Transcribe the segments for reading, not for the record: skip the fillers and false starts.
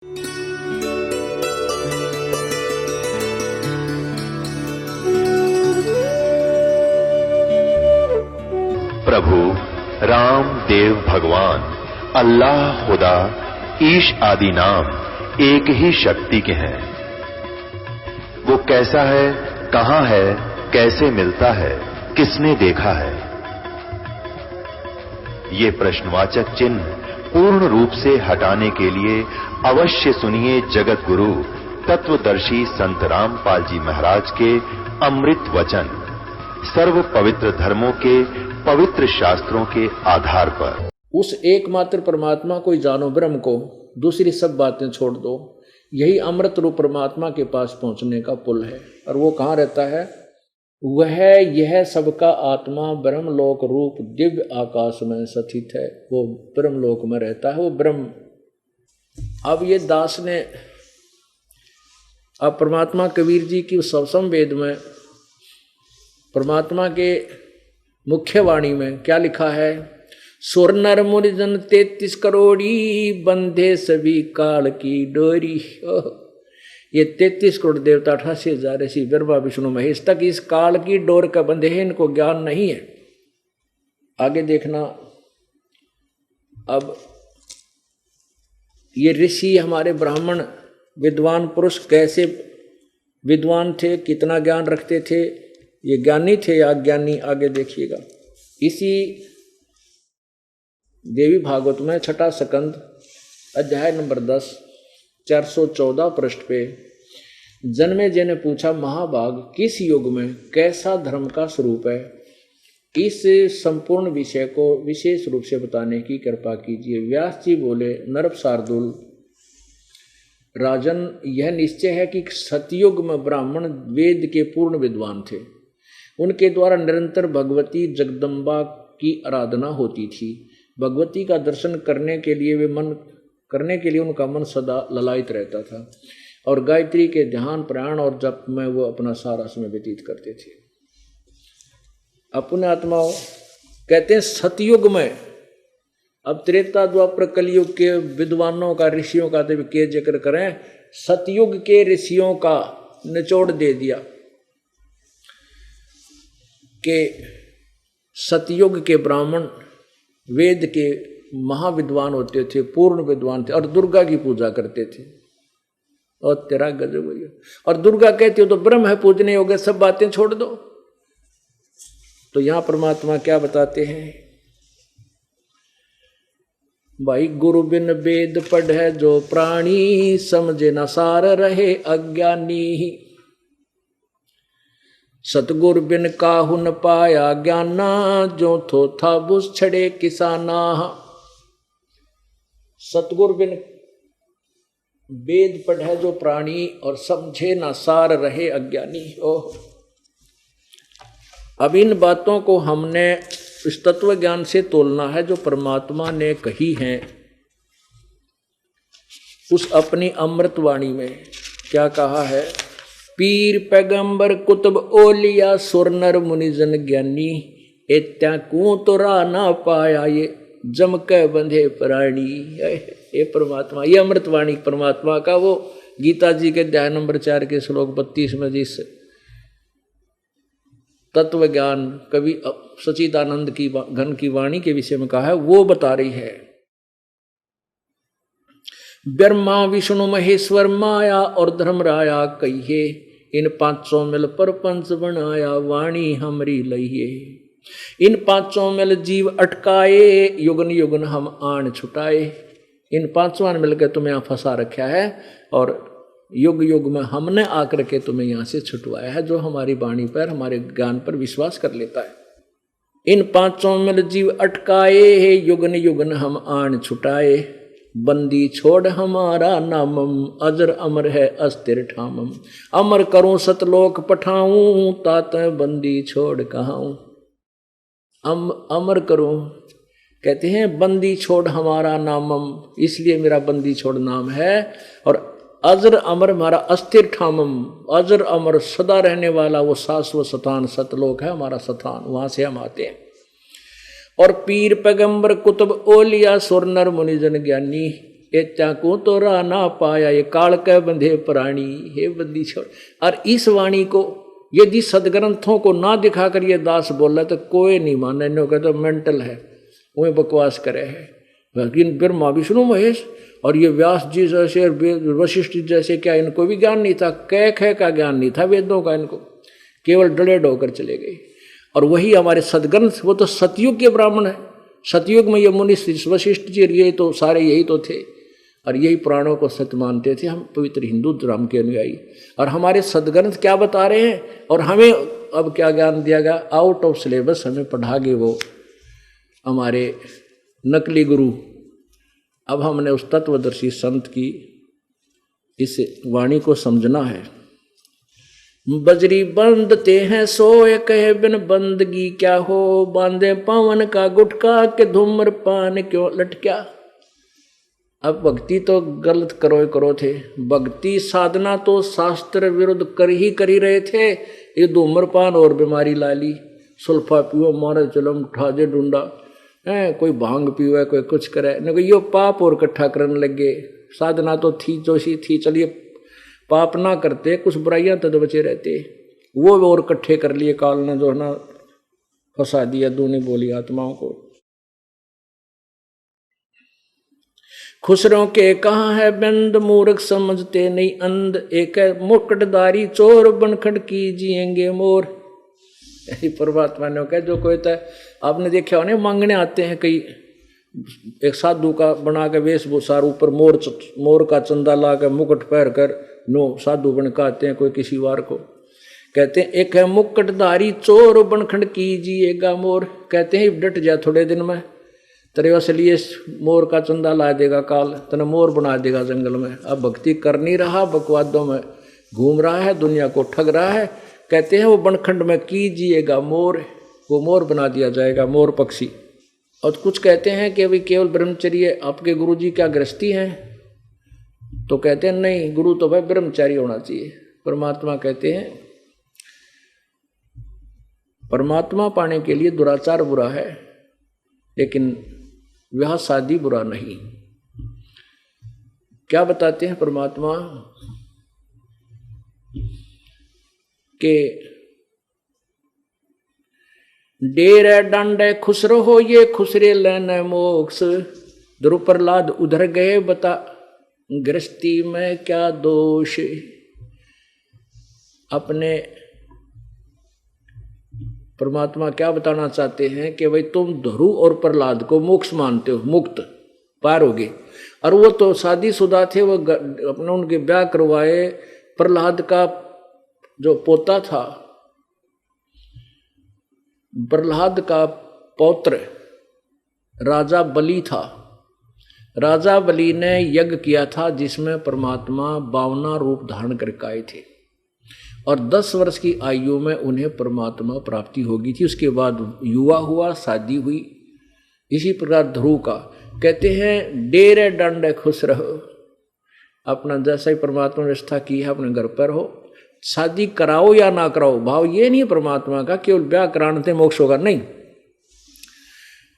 प्रभु राम देव भगवान अल्लाह खुदा ईश आदि नाम एक ही शक्ति के हैं। वो कैसा है, कहां है, कैसे मिलता है, किसने देखा है? ये प्रश्नवाचक चिन्ह पूर्ण रूप से हटाने के लिए अवश्य सुनिए जगत गुरु तत्वदर्शी संत रामपाल जी महाराज के अमृत वचन, सर्व पवित्र धर्मों के पवित्र शास्त्रों के आधार पर। उस एकमात्र परमात्मा को ही जानो, ब्रह्म को, दूसरी सब बातें छोड़ दो। यही अमृत रूप परमात्मा के पास पहुंचने का पुल है। और वो कहाँ रहता है? वह यह सबका आत्मा ब्रह्मलोक रूप दिव्य आकाश में स्थित है। वो ब्रह्मलोक में रहता है, वो ब्रह्म। अब ये दास ने, अब परमात्मा कबीर जी की सवसम वेद में परमात्मा के मुख्य वाणी में क्या लिखा है? सुर नर मुनि जन 33 करोड़ी, बंधे सभी काल की डोरी। ये 33 करोड़ देवता, 88,000 ऐसी ब्रह्मा विष्णु महेश तक इस काल की डोर का बंधे हैं, इनको ज्ञान नहीं है। आगे देखना। अब ये ऋषि, हमारे ब्राह्मण विद्वान पुरुष कैसे विद्वान थे, कितना ज्ञान रखते थे, ये ज्ञानी थे या अज्ञानी? आगे देखिएगा। इसी देवी भागवत में छठा स्कंद अध्याय नंबर 10 414 पृष्ठ पे जन्मेजय ने पूछा, महाभाग किस युग में कैसा धर्म का स्वरूप है? इस संपूर्ण विषय को विशेष रूप से बताने की कृपा कीजिए। व्यास जी बोले, नरप शार्दुल राजन, यह निश्चय है कि सतयुग में ब्राह्मण वेद के पूर्ण विद्वान थे। उनके द्वारा निरंतर भगवती जगदम्बा की आराधना होती थी। भगवती का दर्शन करने के लिए उनका मन सदा ललायित रहता था और गायत्री के ध्यान, प्राण और जप में वो अपना सारा समय व्यतीत करते थे। अपने आत्माओं कहते हैं सतयुग में, अब त्रेता द्वापर कलयुग के विद्वानों का, ऋषियों का तो के जिक्र करें, सतयुग के ऋषियों का निचोड़ दे दिया कि सतयुग के ब्राह्मण वेद के महाविद्वान होते थे, पूर्ण विद्वान थे और दुर्गा की पूजा करते थे। और तेरा गजब हो गया। और दुर्गा कहती हो तो ब्रह्म है, पूजने योग्य, सब बातें छोड़ दो। तो यहां परमात्मा क्या बताते हैं? भाई गुरु बिन वेद पढ़े जो प्राणी, समझे न सार रहे अज्ञानी। सतगुर बिन काहू न पाया ज्ञाना, जो थो था बुस छड़े किसाना। सतगुर बिन वेद पढ़े जो प्राणी और समझे ना सार रहे अज्ञानी। ओह, अब इन बातों को हमने इस तत्व ज्ञान से तोलना है जो परमात्मा ने कही है उस अपनी अमृतवाणी में। क्या कहा है? पीर पैगंबर कुतुब ओलिया, सुर नर मुनिजन ज्ञानी, एत्या कू तो रा ना पाया, ये जम के बंधे प्राणी। ये परमात्मा, ये अमृतवाणी परमात्मा का, वो गीता जी के अध्याय नंबर 4 के श्लोक 32 में जिस तत्व ज्ञान कवि सचिदानंद की घन की वाणी के विषय में कहा है, वो बता रही है। ब्रह्मा विष्णु महेश्वर माया और धर्मराया कहिए, इन 500 मिल पर पंच बनाया, वाणी हमरी लइए। इन 500 मिल जीव अटकाए, युगन युगन हम आन छुटाए। इन 500 मिलकर तुम्हें यहाँ फंसा रखा है और युग युग में हमने आकर के तुम्हें यहाँ से छुटवाया है, जो हमारी वाणी पर, हमारे ज्ञान पर विश्वास कर लेता है। इन 500 मिल जीव अटकाए, युगन युगन हम आन छुटाए। बंदी छोड़ हमारा नामम, अजर अमर है अस्थिर ठामम। अमर करूं सतलोक पठाऊं, तात बंदी छोड़ कहाऊं। अमर करूं, कहते हैं बंदी छोड़ हमारा नामम, इसलिए मेरा बंदी छोड़ नाम है। और अजर अमर हमारा अस्थिर ठामम, अजर अमर सदा रहने वाला वो शाश्वत स्थान सतलोक है हमारा स्थान, वहां से हम आते हैं। और पीर पैगंबर कुतुब ओलिया, सुर नर मुनिजन ज्ञानी, एत्या को तो रा ना पाया, ये काल के बंधे प्राणी। हे बंदी छोड़। और इस वाणी को यदि सदग्रंथों को ना दिखाकर ये दास बोला तो कोई नहीं माने, नो कहते मेंटल है, वही बकवास करे है। लेकिन ब्रह्मा विष्णु महेश और ये व्यास जी जैसे वशिष्ठ जी जैसे, क्या इनको भी ज्ञान नहीं था? कह का ज्ञान नहीं था वेदों का, इनको केवल डलेड होकर चले गए। और वही हमारे सदग्रंथ, वो तो सतयुग के ब्राह्मण है। सतयुग में ये मुनि वशिष्ठ जी, ये तो सारे यही तो थे और यही पुराणों को सत्य मानते थे। हम पवित्र हिंदू धर्म के अनुयायी, और हमारे सदग्रंथ क्या बता रहे हैं और हमें अब क्या ज्ञान दिया गया? आउट ऑफ सिलेबस हमें पढ़ा गए वो हमारे नकली गुरु। अब हमने उस तत्वदर्शी संत की इस वाणी को समझना है। बजरी बंदते हैं सोए, कहे बिन बंदगी क्या हो, बांधे पावन का गुटका के धूम्रपान क्यों लटक्या। अब भक्ति तो गलत करो थे, भक्ति साधना तो शास्त्र विरुद्ध कर ही रहे थे। ये धूम्रपान और बीमारी ला ली, सुल्फा पियो मारे चलम ठाजे ढूंढा है, कोई भांग पीवे कोई कुछ करे, न कोई यो पाप और इकट्ठा करने लगे। साधना तो थी जोशी थी, चलिए पाप ना करते, कुछ बुराइयां तो बचे रहते, वो और इकट्ठे कर लिए काल ने, जो है ना फंसा दिया दूनी बोली आत्माओं को। खुसरों के कहाँ है बंद, मूर्ख समझते नहीं अंध, एक मुकुटधारी चोर बनखड़ की जिएंगे मोर। ऐसी परमात्मा ने कहा जो कोई था, आपने देखा हो ना मांगने आते हैं कई, एक साधु का बना के वेशभूषा, ऊपर मोर का चंदा ला के मुकुट पहन कर नो साधु बन के आते हैं कोई किसी वार को। कहते हैं एक है मुकुटधारी चोर बनखंड कीजिएगा मोर। कहते हैं डट जा थोड़े दिन में तेरे असलिए मोर का चंदा ला देगा काल, तने मोर बना देगा जंगल में। अब भक्ति कर नहीं रहा, बकवादों में घूम रहा है, दुनिया को ठग रहा है। कहते हैं वो बनखंड में कीजिएगा मोर, वो मोर बना दिया जाएगा, मोर पक्षी। और कुछ कहते हैं कि भाई केवल ब्रह्मचर्य, आपके गुरु जी क्या गृहस्थी हैं? तो कहते हैं नहीं, गुरु तो भाई ब्रह्मचारी होना चाहिए। परमात्मा कहते हैं परमात्मा पाने के लिए दुराचार बुरा है, लेकिन विवाह शादी बुरा नहीं। क्या बताते हैं परमात्मा के डेरे डांडे खुसरो हो, ये खुसरे लेने मोक्ष। ध्रुव प्रहलाद उधर गए, बता गृहस्थी में क्या दोष। अपने परमात्मा क्या बताना चाहते हैं कि भाई तुम ध्रुव और प्रहलाद को मोक्ष मानते हो, मुक्त पार हो गए, और वो तो शादीशुदा थे, वो अपने उनके ब्याह करवाए। प्रहलाद का जो पोता था, प्रहलाद का पौत्र राजा बलि था। राजा बलि ने यज्ञ किया था जिसमें परमात्मा 52 रूप धारण करके आए थे, और 10 वर्ष की आयु में उन्हें परमात्मा प्राप्ति होगी थी। उसके बाद युवा हुआ, शादी हुई। इसी प्रकार ध्रुव का कहते हैं डेरे डंडे खुश रहो, अपना जैसा ही परमात्मा ने व्यवस्था की है अपने घर पर हो। शादी कराओ या ना कराओ, भाव ये नहीं परमात्मा का केवल ब्याह कराने से मोक्ष होगा, नहीं।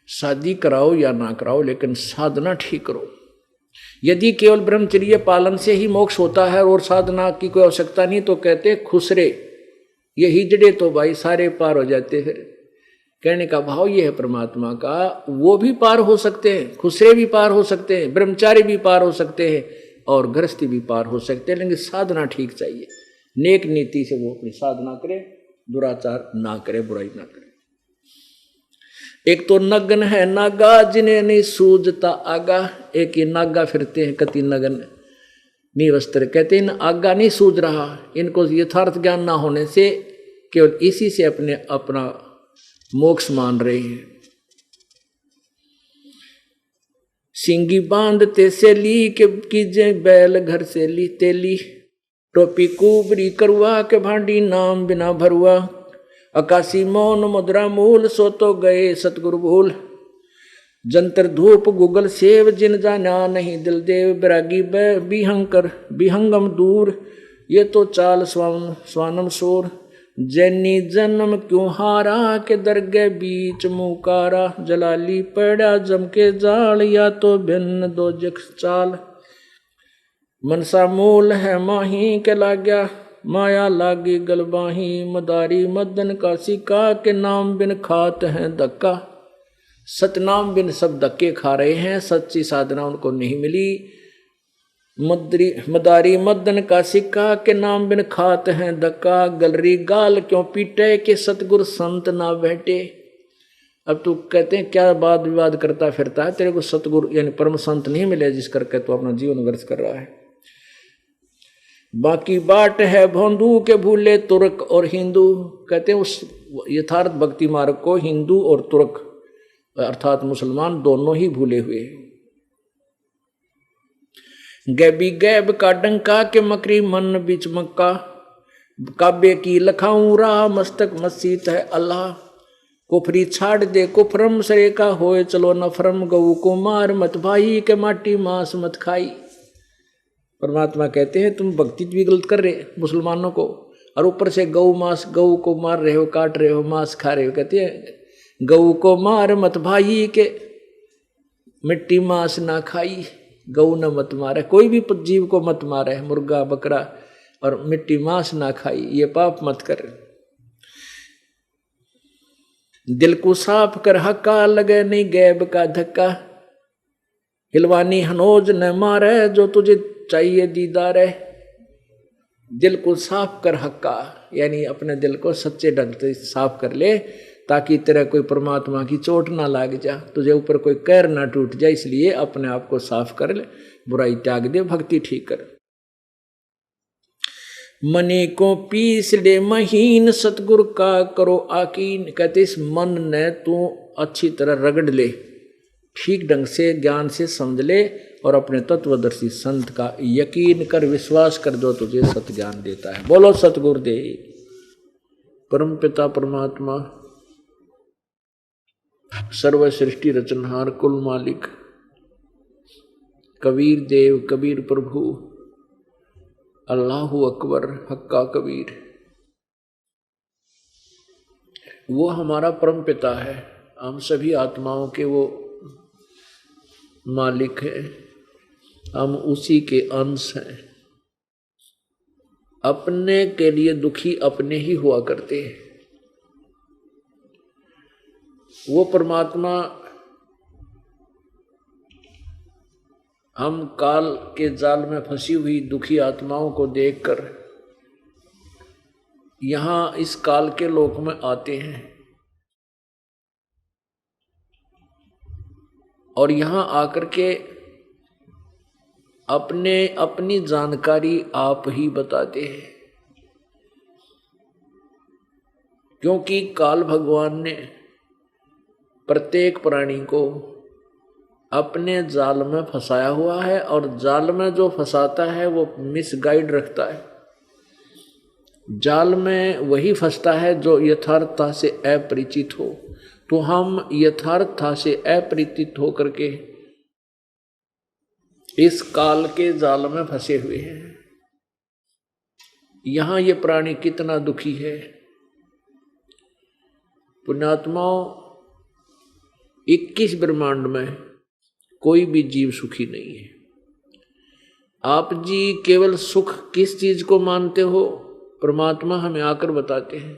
शादी कराओ या ना कराओ, लेकिन साधना ठीक करो। यदि केवल ब्रह्मचर्य पालन से ही मोक्ष होता है और साधना की कोई आवश्यकता नहीं, तो कहते खुसरे, ये हिजड़े तो भाई सारे पार हो जाते। फिर कहने का भाव ये है परमात्मा का, वो भी पार हो सकते हैं, खुसरे भी पार हो सकते हैं, ब्रह्मचारी भी पार हो सकते हैं, और गृहस्थी भी पार हो सकते हैं, लेकिन साधना ठीक चाहिए। नेक नीति से वो अपनी साधना करे, दुराचार ना करे, बुराई ना करे। एक तो नग्न है नागा, जिन्हें नहीं सूझता आगा। एक ही नागा फिरते हैं, कति नग्न निवस्त्र। कहते हैं आगा नहीं सूझ रहा, इनको यथार्थ ज्ञान ना होने से केवल इसी से अपना मोक्ष मान रहे हैं। सिंगी बांधते से ली के कीजे बैल घर से ली तेली। टोपी कुबरी करुआ के भांडी नाम बिना भरुआ। आकाशी मौन मुद्रा मूल, सो तो गए सतगुरु भूल। जंतर धूप गुगल सेव, जिन जाना नहीं दिल देव। बैरागी बिहंकर बिहंगम दूर, ये तो चाल स्वानम शोर। जैनी जन्म क्यों हारा, के दरगे बीच मुकारा। जलाली पड़ा जम के जाल, या तो भिन्न दो जख चाल। मनसा मूल है माही के लाग्या, माया लागी गलबाही, मदारी मदन का सिक्का, के नाम बिन खात हैं धक्का। सतनाम बिन सब धक्के खा रहे हैं, सच्ची साधना उनको नहीं मिली। मदारी मदन का सिक्का, के नाम बिन खात हैं धक्का। गलरी गाल क्यों पीटे, के सतगुरु संत ना बैठे। अब तू कहते हैं क्या वाद विवाद करता फिरता है, तेरे को सतगुरु यानी परम संत नहीं मिले जिस करके तू अपना जीवन व्यर्थ कर रहा है। बाकी बाट है भोंदू के भूले तुर्क और हिंदू। कहते हैं उस यथार्थ भक्ति मार्ग को हिंदू और तुर्क अर्थात मुसलमान दोनों ही भूले हुए। गैबी गैब का डंका, के मकरी मन बिच मक्का। काबे की लखाऊं राह, मस्तक मसीत है अल्लाह। कुफरी छाड़ दे कुफरम, सरे का होए चलो नफरम। गऊ को मार मत भाई, के माटी मांस मत खाई। परमात्मा कहते हैं तुम भक्ति भी गलत कर रहे मुसलमानों को, और ऊपर से गऊ को मार रहे हो, काट रहे हो, मांस खा रहे हो। कहते हैं गऊ को मार मत भाई, के मिट्टी मांस ना खाई। गऊ न मत मारे, कोई भी जीव को मत मारे, मुर्गा बकरा, और मिट्टी मांस ना खाई, ये पाप मत कर। दिल को साफ कर हक्का, लगे नहीं गैब का धक्का। हिलवानी हनोज न मारे, जो तुझे चाहिए दीदार है। दिल को साफ कर हक्का, यानी अपने दिल को सच्चे ढंग से साफ कर ले, ताकि तेरा कोई परमात्मा की चोट ना लाग जा, तुझे ऊपर कोई कैर ना टूट जाए। इसलिए अपने आप को साफ कर ले, बुराई त्याग दे, भक्ति ठीक कर। मने को पीस ले महीन, सतगुरु का करो आकीन। कहते इस मन ने तू अच्छी तरह रगड़ ले, ठीक ढंग से ज्ञान से समझ ले, और अपने तत्वदर्शी संत का यकीन कर, विश्वास कर, जो तुझे सत ज्ञान देता है। बोलो सतगुरुदेव। परम पिता परमात्मा, सर्व सृष्टि रचनहार, कुल मालिक, कबीर देव, कबीर प्रभु, अल्लाहु अकबर, हक्का कबीर, वो हमारा परम पिता है। हम सभी आत्माओं के वो मालिक है, हम उसी के अंश हैं। अपने के लिए दुखी अपने ही हुआ करते हैं। वो परमात्मा हम काल के जाल में फंसी हुई दुखी आत्माओं को देखकर यहाँ इस काल के लोक में आते हैं, और यहाँ आकर के अपनी जानकारी आप ही बताते हैं। क्योंकि काल भगवान ने प्रत्येक प्राणी को अपने जाल में फंसाया हुआ है, और जाल में जो फंसाता है वो मिसगाइड रखता है। जाल में वही फंसता है जो यथार्थता से अपरिचित हो। तो हम यथार्थता से अपरिचित होकर के इस काल के जाल में फंसे हुए हैं। यहां ये प्राणी कितना दुखी है। पुण्यात्माओं, 21 ब्रह्मांड में कोई भी जीव सुखी नहीं है। आप जी केवल सुख किस चीज को मानते हो, परमात्मा हमें आकर बताते हैं।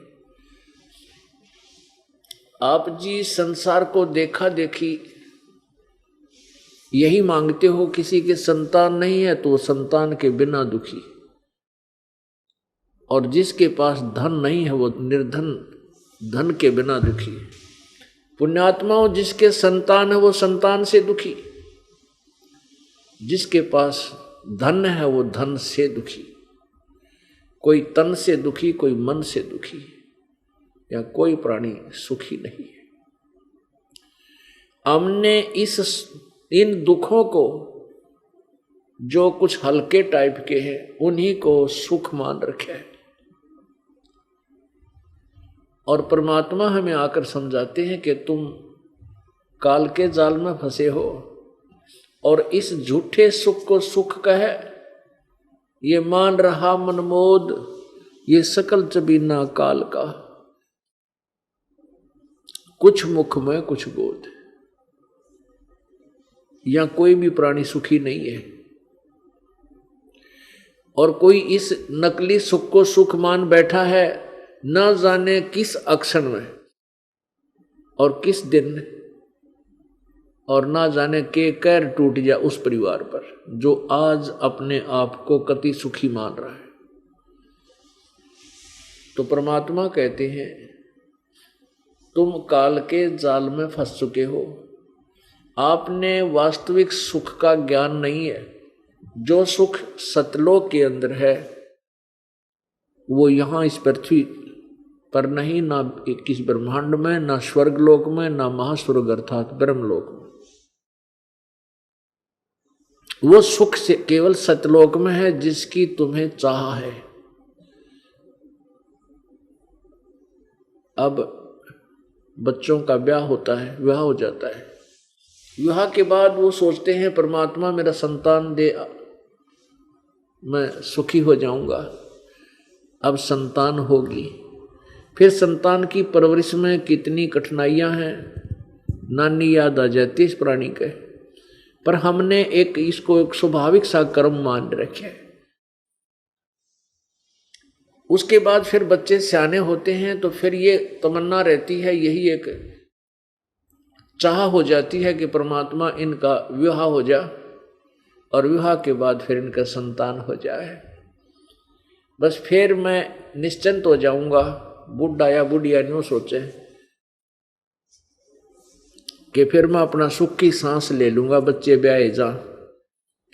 आप जी संसार को देखा देखी यही मांगते हो। किसी के संतान नहीं है तो संतान के बिना दुखी, और जिसके पास धन नहीं है वो निर्धन धन के बिना दुखी। पुण्यात्माओं, जिसके संतान है वो संतान से दुखी, जिसके पास धन है वो धन से दुखी। कोई तन से दुखी, कोई मन से दुखी, या कोई प्राणी सुखी नहीं है। हमने इन दुखों को जो कुछ हल्के टाइप के हैं उन्हीं को सुख मान रखे है, और परमात्मा हमें आकर समझाते हैं कि तुम काल के जाल में फंसे हो, और इस झूठे सुख को सुख कहे, ये मान रहा मनमोद, ये सकल चबीना काल का, कुछ मुख में कुछ गोद। या कोई भी प्राणी सुखी नहीं है। और कोई इस नकली सुख को सुख मान बैठा है, न जाने किस अक्षण में और किस दिन, और ना जाने के कैर टूट जाए उस परिवार पर जो आज अपने आप को कति सुखी मान रहा है। तो परमात्मा कहते हैं तुम काल के जाल में फंस चुके हो, आपने वास्तविक सुख का ज्ञान नहीं है। जो सुख सतलोक के अंदर है वो यहाँ इस पृथ्वी पर नहीं, ना किस ब्रह्मांड में, ना स्वर्ग लोक में, ना महास्वर्ग अर्थात ब्रह्मलोक में। वो सुख से केवल सतलोक में है जिसकी तुम्हें चाह है। अब बच्चों का ब्याह होता है, विवाह हो जाता है। विवाह के बाद वो सोचते हैं परमात्मा मेरा संतान दे, मैं सुखी हो जाऊंगा। अब संतान होगी, फिर संतान की परवरिश में कितनी कठिनाइयां हैं, नानी याद आ जाती है इस प्राणी के। पर हमने इसको एक स्वाभाविक सा कर्म मान रखे। उसके बाद फिर बच्चे सियाने होते हैं तो फिर ये तमन्ना रहती है, यही एक चाह हो जाती है कि परमात्मा इनका विवाह हो जाए और विवाह के बाद फिर इनका संतान हो जाए। बस फिर मैं निश्चिंत हो जाऊंगा। बुढ़ा या बुढ़िया न्यू सोचे कि फिर मैं अपना सुख की सांस ले लूंगा, बच्चे ब्याहे जा,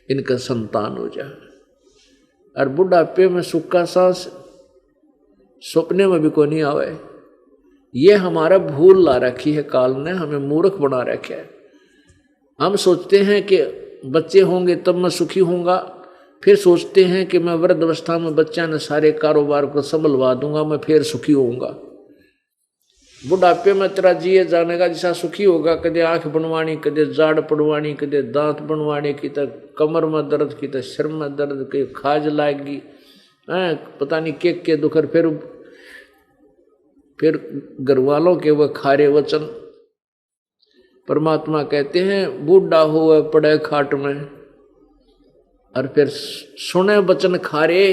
इनका संतान हो जाए। और बुढ़ापे में सुख का सांस सपने में भी कोई नहीं आवे। ये हमारा भूल ला रखी है, काल ने हमें मूर्ख बना रखा है। हम सोचते हैं कि बच्चे होंगे तब मैं सुखी होऊंगा, फिर सोचते हैं कि मैं वृद्ध अवस्था में बच्चा ने सारे कारोबार को संभलवा दूंगा, मैं फिर सुखी होऊंगा। बुढ़ापे में तेरा जिए जाने का जैसा सुखी होगा, कदे आंख बनवानी, कदे जाड़ पड़वानी, कदे दांत बनवाने की, तो कमर में दर्द की, तो सिर में दर्द की, खाज लाएगी, पता नहीं के दुखर। फिर घर वालों के वह खारे वचन। परमात्मा कहते हैं बूढ़ा हुआ पड़े खाट में, और फिर सुने वचन खारे,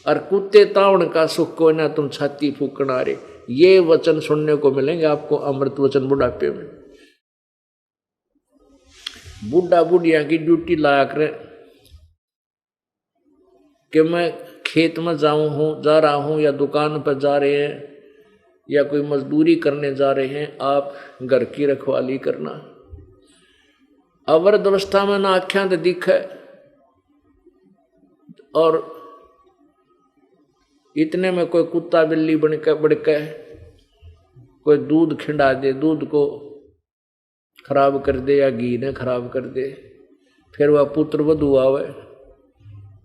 और कुत्ते तावण का सुख को ना तुम छाती फूकना रे। ये वचन सुनने को मिलेंगे आपको, अमृत वचन बुढ़ापे में। बुढ़ा बुढ़िया की ड्यूटी लाया करें कि मैं खेत में जा रहा हूं, या दुकान पर जा रहे हैं, या कोई मजदूरी करने जा रहे हैं, आप घर की रखवाली करना। अवृद्ध अवस्था में ना आख्या तो दिखे, और इतने में कोई कुत्ता बिल्ली बढ़के कोई दूध खिंडा दे, दूध को खराब कर दे या घी ने खराब कर दे। फिर वह पुत्र वधू आवे,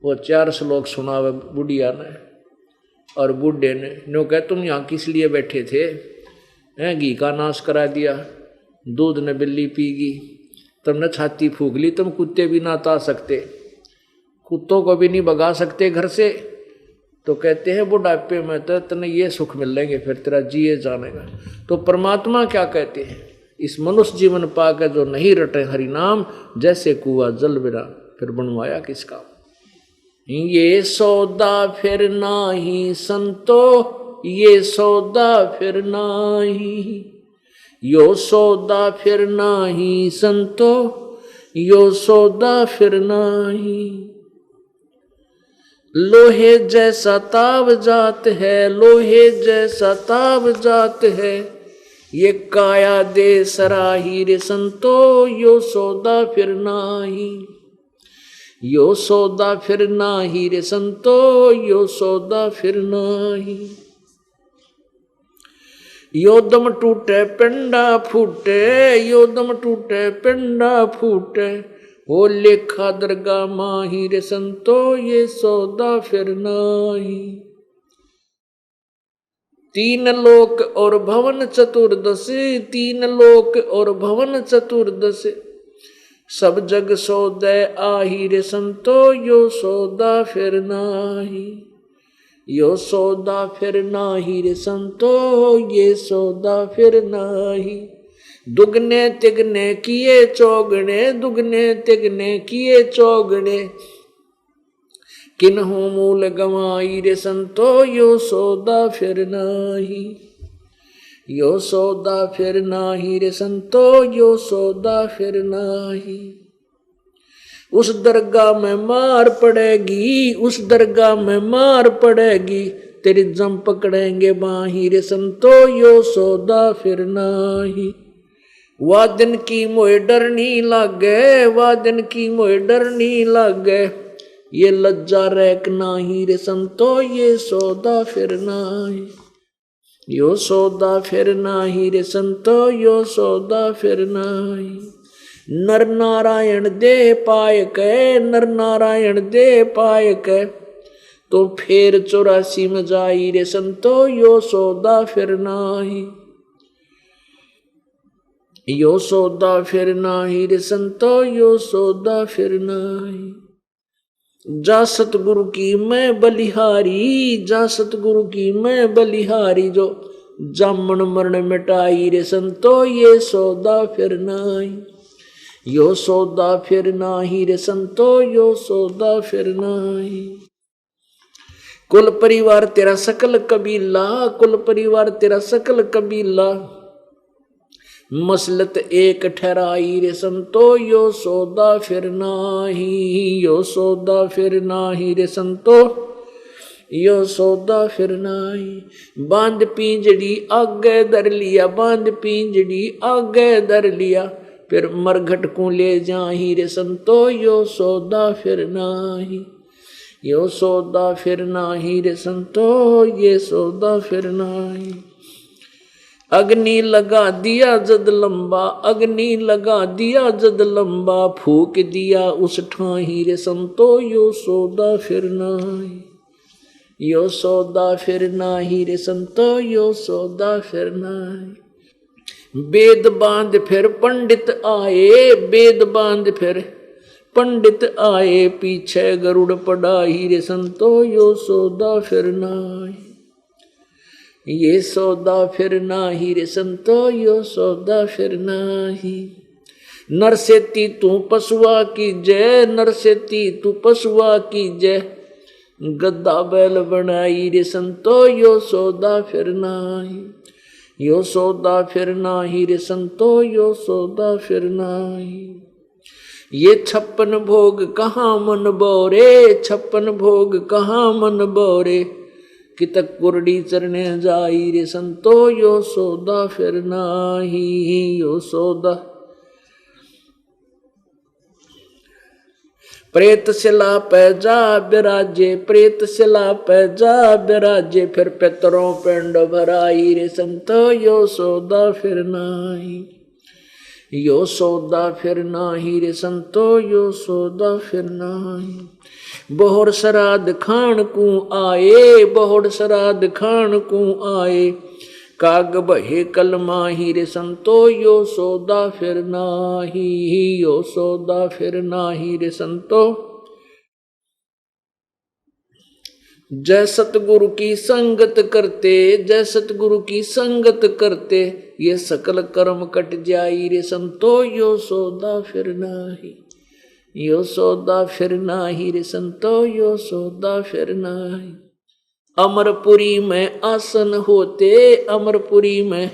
वो 4 श्लोक सुनावे बुढ़िया ने और बूढ़े ने, नो कह तुम यहाँ किस लिए बैठे थे, घी का नाश करा दिया, दूध ने बिल्ली पीगी, तुमने छाती फूक ली, तुम कुत्ते भी ना ता सकते, कुत्तों को भी नहीं भगा सकते घर से। तो कहते हैं बुढ़ापे में तो तने ये सुख मिलेंगे, फिर तेरा जिए जाने का। तो परमात्मा क्या कहते हैं, इस मनुष्य जीवन पाकर जो नहीं रटे हरि नाम, जैसे कुआं जल बिना, फिर बनवाया किसका। ये सौदा फिर नाही संतो, ये सौदा फिर नाही, यो सौदा फिर नाही संतो, यो सौदा फिर नाही। लोहे जैसा ताव जात है, लोहे जैसा ताव जात है, ये काया दे सराही रे संतो, यो सौदा फिर नाही, यो सौदा फिर नाही रे संतो, यो सौदा फिर नाही। यो दम टूटे पिंडा फूटे, यो दम टूटे पिंडा फूटे, हो लेखा दरगाह माही रे संतो, ये सौदा फिर नाही। 3 लोक और भवन चतुर्दश, 3 लोक और भवन चतुर्दश, सब जग सौदे आही रे संतो, यो सौदा फिर नाही, यो सौदा फिर नाही रे संतो, ये सौदा फिर नाही। दुगने तिगने किए चौगने, दुगने तिगने किए चौगने, किन्हों मूल गवाई रे संतो यो सौदा फिर नाही, यो सौदा फिर नाही रे संतो यो सौदा फिर नाही। उस दरगाह में मार पड़ेगी, उस दरगाह में मार पड़ेगी, तेरी जम पकड़ेंगे बाही रे संतो यो सौदा फिर नाही। वाह दिन की मोए डर नहीं लागे, वाह दिन की मोए डर नहीं लागे, ये लज्जा रैक नाही रे संतो ये सौदा फिर नाही, यो सौदा फिर नाही रे संतो यो सौदा फिर नाही। नर नारायण दे पाय के, नर नारायण दे पाय के, तो फिर 84 में जाई रे संतो यो सौदा फिर नाही, यो सौदा फिर नाही रे संतो यो सौदा फिर नाही। जा सतगुरु की मैं बलिहारी, जा सतगुरु की मैं बलिहारी, जो जामन मरण मिटाई रे संतो ये सौदा फिर नाही, यो सौदा फिर नाही रे संतो यो सौदा फिर नाही। कुल परिवार तेरा सकल कबीला, कुल परिवार तेरा सकल कबीला, मसलत एक ठहराई रे संतो यो सौदा फिर नाही, यो सौदा फिर नाही रे संतो यो सौदा फिर नाही। बांध पिंजड़ी आगे धर लिया, बांध पिंजड़ी आगे धर लिया, फिर मरघट को ले जाही रे संतो यो सौदा फिर नाही, यो सौदा फिर नाही रे संतो ये सौदा फिर नाही। अग्नि लगा दिया जद लंबा, अग्नि लगा दिया जद लंबा, फूक दिया उस ठाही रे संतो यो सौदा फिर नाही, यो सौदा फिर नाही रे संतो यो सौदा फिर नाही। वेद बांध फिर पंडित आए, वेद बांध फिर पंडित आए, पीछे गरुड़ पड़ाही रे संतो यो सौदा फिर नाही, ये सौदा फिर नाही रे संतो यो सौदा फिर नाही। नर सेती तू पशुआ की जय, नर सेती तू पशुआ की जय, गद्दा बैल बनाई रे संतो यो सौदा फिर नाही, यो सौदा फिर नाही रे संतो यो सौदा फिर नाही। ये 56 भोग कहाँ मन बोरे, 56 भोग कहाँ मन बोरे, कितक कुरडी चरने जाई रे संतो यो सौदा फिर नाही, यो सौदा। प्रेत शिला पे जा बिराजे, प्रेत शिला पे जा बिराजे, फिर पितरों पिंड भराई रे संतो यो सौदा फिर नाही, यो सौदा फिर नाही रे संतो यो सौदा फिर नाही। बहुर श्राद्ध खान को आए, बहुर श्राद्ध खान को आए, काग बहे कलमाही रे संतो यो सौदा फिर नाही, यो सौदा फिर नाही रे संतो। जय सतगुरु की संगत करते, जय सतगुरु की संगत करते, ये सकल कर्म कट जाई रे संतो यो सौदा फिर नाही, यो सौदा फिर नाही रे संतो यो सौदा फिर नाही। अमरपुरी में आसन होते, अमरपुरी में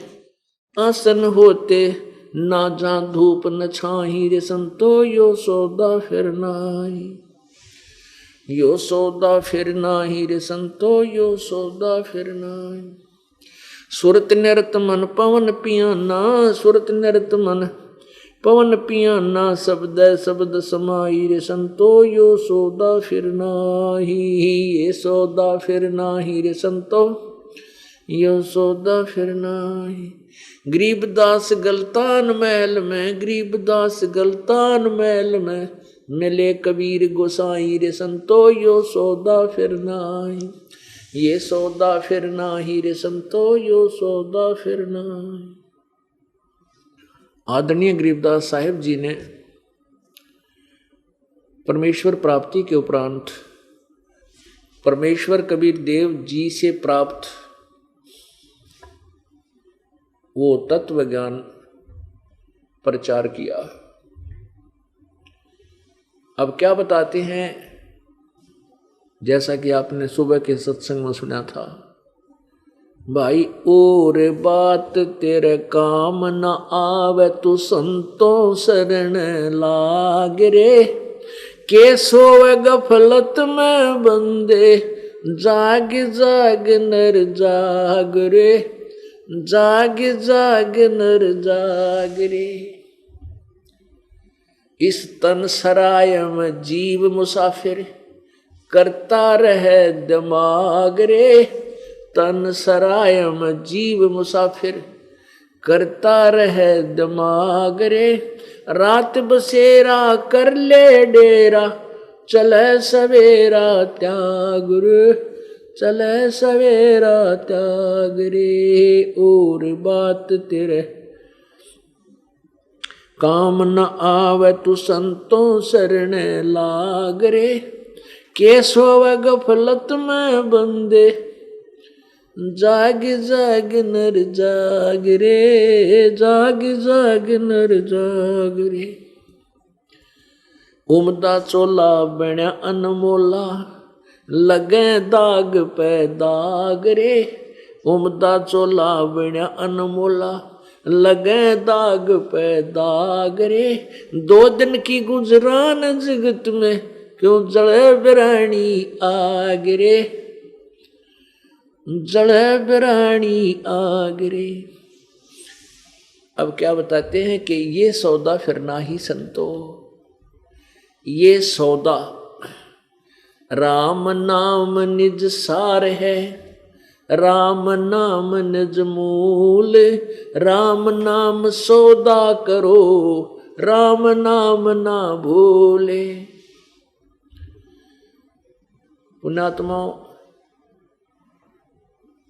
आसन होते, ना जा धूप न छाही रे संतो यो सौदा फिर नाही, यो सौदा फिर नाही रे संतो यो सौदा फिर नाही। सुरत निरत मन पवन पियाना, सुरत निरत मन पवन पियाना, शब्द शब्द समाई रे संतो यो सौदा फिर नाही, ये सौदा फिर नाही रे संतो यो सौदा फिर नाही। गरीबदास गलतान महल में, गरीबदास गलतान महल में, मिले कबीर गोसाई रे संतो यो सौदा फिर नाही, ये सौदा फिर नाही रे संतो यो सौदा फिर नाही। आदरणीय गरीबदास साहिब जी ने परमेश्वर प्राप्ति के उपरांत परमेश्वर कबीर देव जी से प्राप्त वो तत्व ज्ञान प्रचार किया। अब क्या बताते हैं, जैसा कि आपने सुबह के सत्संग में सुना था, भाई और बात तेरे काम न आवे तू संतों शरण लाग रे, के सोवे गफलत में बंदे, जाग जाग नर जाग रे, जाग जाग नर जाग रे। इस तन सराय में जीव मुसाफिर, करता रहे दिमाग रे, तन सराय में जीव मुसाफिर, करता रहे दिमाग रे, रात बसेरा कर ले डेरा, चले सवेरा त्याग रे, चले सवेरा त्याग रे। और बात तेरे काम न आवे तू संतों शरण लाग रे, के सोवे गफलत में बंदे, जाग जाग नर जाग रे, जाग जाग नर जाग रे। उमदा चोला बण्या अनमोला, लगे दाग पे दाग रे, उमदा चोला बण्या अनमोला, लगे दाग पे दाग रे। 2 दिन की गुजरान जगत में, क्यों जले बिरानी आग रे, जले बिरानी आग रे। अब क्या बताते हैं कि ये सौदा फिर ना ही संतो, ये सौदा राम नाम निज सार है, राम नाम निज मूल, राम नाम सौदा करो, राम नाम ना भूले। पुण्यात्मा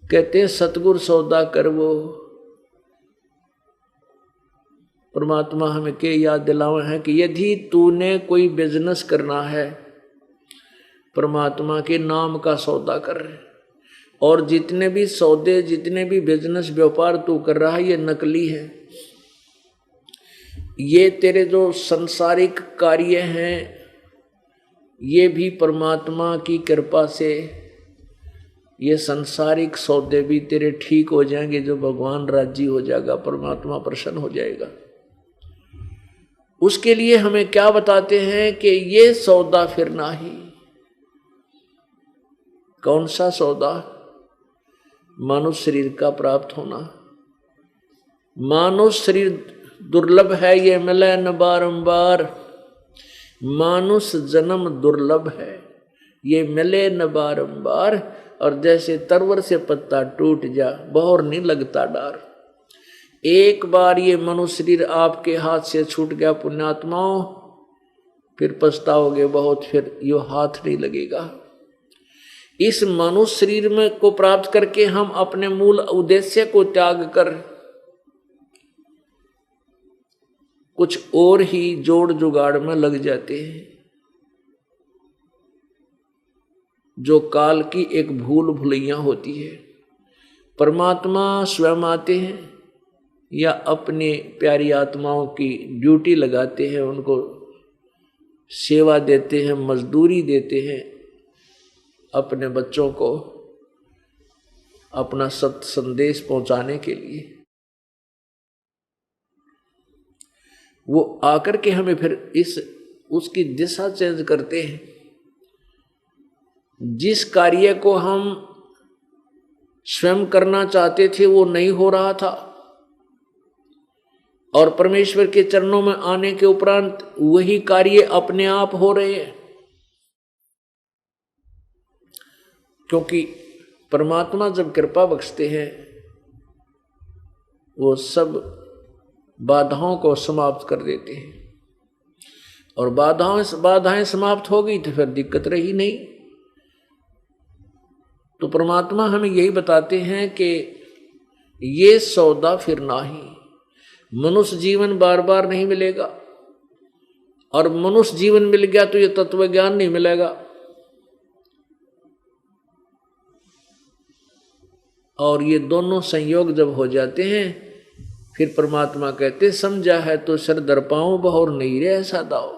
कहते हैं सतगुरु सौदा करवो। परमात्मा हमें के याद दिलावे हैं कि यदि तूने कोई बिजनेस करना है, परमात्मा के नाम का सौदा कर, और जितने भी सौदे, जितने भी बिजनेस व्यापार तू कर रहा है, ये नकली है। ये तेरे जो संसारिक कार्य हैं, ये भी परमात्मा की कृपा से ये संसारिक सौदे भी तेरे ठीक हो जाएंगे, जो भगवान राजी हो जाएगा, परमात्मा प्रसन्न हो जाएगा। उसके लिए हमें क्या बताते हैं कि ये सौदा फिर ना ही। कौन सा सौदा? मानव शरीर का प्राप्त होना। मानव शरीर दुर्लभ है, ये मिले न बारंबार। मानुष जन्म दुर्लभ है, ये मिले न बारंबार। और जैसे तरवर से पत्ता टूट जा, बहर नहीं लगता डार। एक बार ये मनुष्य शरीर आपके हाथ से छूट गया पुण्यात्माओं, फिर पछताओगे बहुत, फिर यो हाथ नहीं लगेगा। इस मनुष्य शरीर में को प्राप्त करके हम अपने मूल उद्देश्य को त्याग कर कुछ और ही जोड़ जुगाड़ में लग जाते हैं, जो काल की एक भूल भुलैया होती है। परमात्मा स्वयं आते हैं या अपने प्यारी आत्माओं की ड्यूटी लगाते हैं, उनको सेवा देते हैं, मजदूरी देते हैं, अपने बच्चों को अपना सत्य संदेश पहुंचाने के लिए। वो आकर के हमें फिर उसकी दिशा चेंज करते हैं। जिस कार्य को हम स्वयं करना चाहते थे वो नहीं हो रहा था, और परमेश्वर के चरणों में आने के उपरांत वही कार्य अपने आप हो रहे हैं। क्योंकि परमात्मा जब कृपा बख्शते हैं, वो सब बाधाओं को समाप्त कर देते हैं, और बाधाएं समाप्त हो गई तो फिर दिक्कत रही नहीं। तो परमात्मा हमें यही बताते हैं कि ये सौदा फिर ना ही। मनुष्य जीवन बार बार नहीं मिलेगा, और मनुष्य जीवन मिल गया तो ये तत्व ज्ञान नहीं मिलेगा। और ये दोनों संयोग जब हो जाते हैं, फिर परमात्मा कहते समझा है तो सर दर पाऊं, बहुर नहीं रे ऐसा दाओ।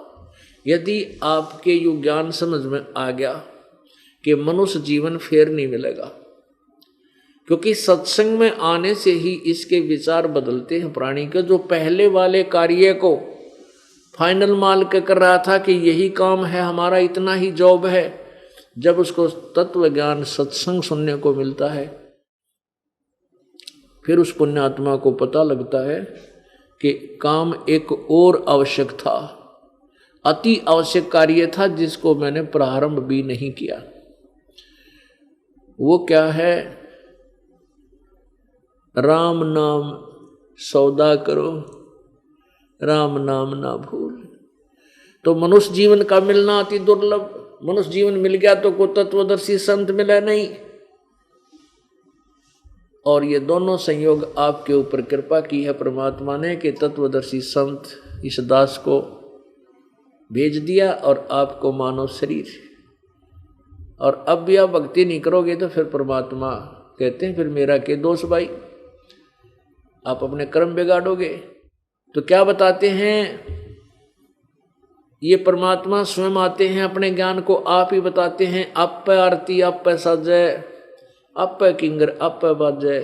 यदि आपके यो ज्ञान समझ में आ गया कि मनुष्य जीवन फिर नहीं मिलेगा, क्योंकि सत्संग में आने से ही इसके विचार बदलते हैं प्राणी के। जो पहले वाले कार्य को फाइनल मान के कर रहा था कि यही काम है हमारा, इतना ही जॉब है, जब उसको तत्व ज्ञान सत्संग सुनने को मिलता है, फिर उस पुण्यात्मा को पता लगता है कि काम एक और आवश्यक था, अति आवश्यक कार्य था, जिसको मैंने प्रारंभ भी नहीं किया। वो क्या है? राम नाम सौदा करो, राम नाम ना भूल। तो मनुष्य जीवन का मिलना अति दुर्लभ। मनुष्य जीवन मिल गया तो कोई तत्वदर्शी संत मिला नहीं, और ये दोनों संयोग आपके ऊपर कृपा की है परमात्मा ने कि तत्वदर्शी संत इस दास को भेज दिया और आपको मानव शरीर। और अब भी आप भक्ति नहीं करोगे तो फिर परमात्मा कहते हैं फिर मेरा के दोष भाई, आप अपने कर्म बिगाड़ोगे। तो क्या बताते हैं ये परमात्मा स्वयं आते हैं, अपने ज्ञान को आप ही बताते हैं। आप पे आरती, आप पे साजय, आप पे किंगर, आप पे बाजय,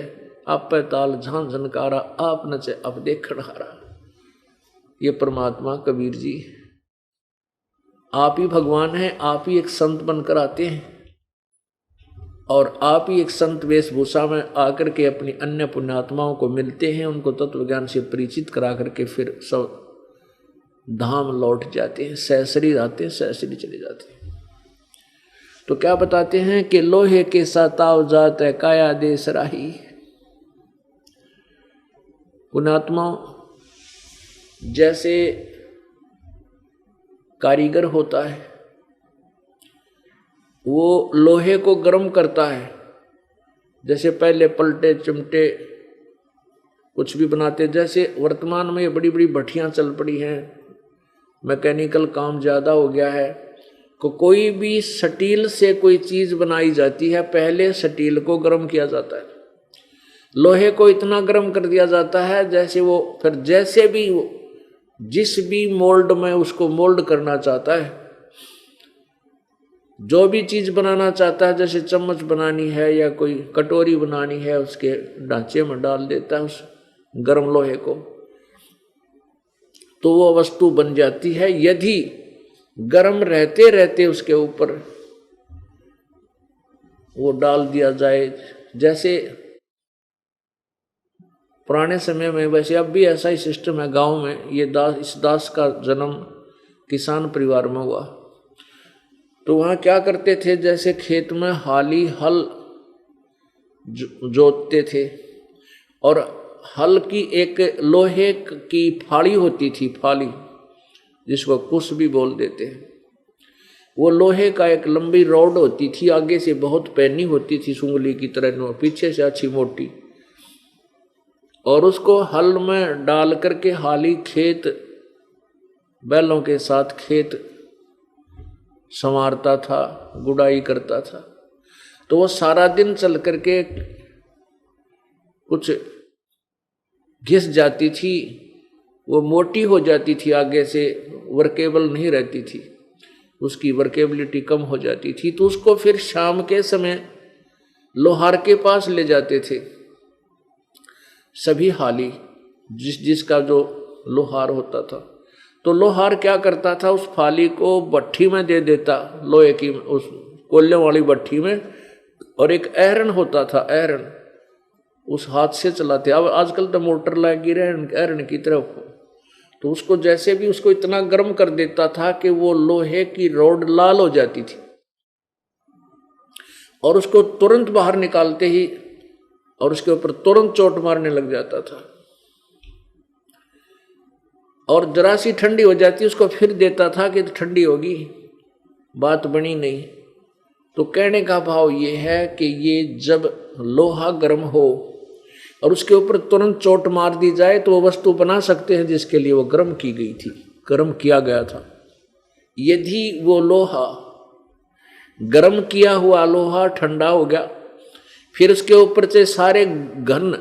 आप पे ताल झांझ झनकारा, आप नचे अब देखण हारा। ये परमात्मा कबीर जी आप ही भगवान हैं, आप ही एक संत बनकर आते हैं, और आप ही एक संत वेशभूषा में आकर के अपनी अन्य पुण्यात्माओं को मिलते हैं, उनको तत्व ज्ञान से परिचित करा करके फिर सब धाम लौट जाते हैं, सहसरी आते हैं, सहसरी चले जाते हैं। तो क्या बताते हैं कि लोहे के साताव जात है काया देश राही। पुण्यात्मा जैसे कारीगर होता है, वो लोहे को गर्म करता है, जैसे पहले पलटे चिमटे कुछ भी बनाते, जैसे वर्तमान में ये बड़ी बड़ी भट्टियां चल पड़ी हैं, मैकेनिकल काम ज़्यादा हो गया है, कोई भी स्टील से कोई चीज़ बनाई जाती है, पहले स्टील को गर्म किया जाता है, लोहे को इतना गर्म कर दिया जाता है जैसे वो फिर जैसे भी वो जिस भी मोल्ड में उसको मोल्ड करना चाहता है, जो भी चीज़ बनाना चाहता है, जैसे चम्मच बनानी है या कोई कटोरी बनानी है, उसके ढांचे में डाल देता है उस गर्म लोहे को, तो वो वस्तु बन जाती है। यदि गर्म रहते रहते उसके ऊपर वो डाल दिया जाए, जैसे पुराने समय में, वैसे अब भी ऐसा ही सिस्टम है गांव में। ये इस दास का जन्म किसान परिवार में हुआ, तो वहाँ क्या करते थे, जैसे खेत में हाली हल जोतते थे, और हल की एक लोहे की फाड़ी होती थी, फाली जिसको कुश भी बोल देते हैं, वो लोहे का एक लंबी रॉड होती थी, आगे से बहुत पैनी होती थी सुंगली की तरह, पीछे से अच्छी मोटी, और उसको हल में डाल करके हाली खेत बैलों के साथ खेत संवारता था, गुड़ाई करता था। तो वो सारा दिन चल करके कुछ घिस जाती थी, वो मोटी हो जाती थी, आगे से वर्केबल नहीं रहती थी, उसकी वर्केबिलिटी कम हो जाती थी। तो उसको फिर शाम के समय लोहार के पास ले जाते थे सभी हाली, जिसका जो लोहार होता था। तो लोहार क्या करता था, उस फाली को भट्ठी में दे देता, लोहे की उस कोयले वाली भट्ठी में, और एक ऐरन होता था, ऐरन उस हाथ से चलाते। अब आजकल तो मोटर लगी रहे ऐरन की तरफ, तो उसको जैसे भी उसको इतना गर्म कर देता था कि वो लोहे की रॉड लाल हो जाती थी, और उसको तुरंत बाहर निकालते ही और उसके ऊपर तुरंत चोट मारने लग जाता था, और जरा सी ठंडी हो जाती उसको फिर देता था कि ठंडी होगी, बात बनी नहीं। तो कहने का भाव ये है कि ये जब लोहा गर्म हो और उसके ऊपर तुरंत चोट मार दी जाए तो वो वस्तु बना सकते हैं जिसके लिए वो गर्म की गई थी, गर्म किया गया था। यदि वो लोहा गर्म किया हुआ लोहा ठंडा हो गया, फिर उसके ऊपर से सारे घन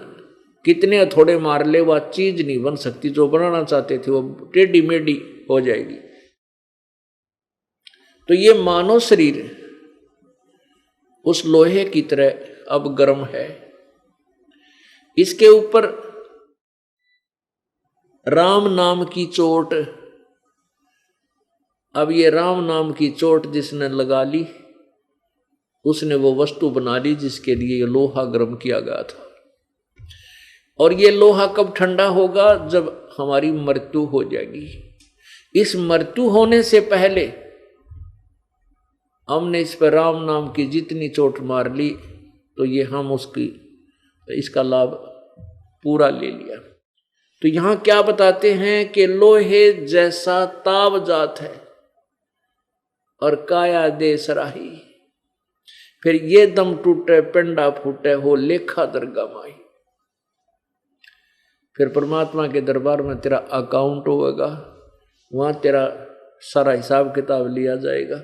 कितने हथौड़े मार ले, वह चीज नहीं बन सकती जो बनाना चाहते थे, वो टेढ़ी मेढ़ी हो जाएगी। तो ये मानव शरीर उस लोहे की तरह अब गर्म है। इसके ऊपर राम नाम की चोट, अब ये राम नाम की चोट जिसने लगा ली उसने वो वस्तु बना ली जिसके लिए ये लोहा गर्म किया गया था। और ये लोहा कब ठंडा होगा? जब हमारी मृत्यु हो जाएगी। इस मृत्यु होने से पहले हमने इस पर राम नाम की जितनी चोट मार ली तो ये हम इसका लाभ पूरा ले लिया। तो यहां क्या बताते हैं कि लोहे जैसा ताव जात है और काया दे सराही, फिर ये दम टूटे पिंडा फूटे हो लेखा दरगाह माई। फिर परमात्मा के दरबार में तेरा अकाउंट होगा, वहां तेरा सारा हिसाब किताब लिया जाएगा।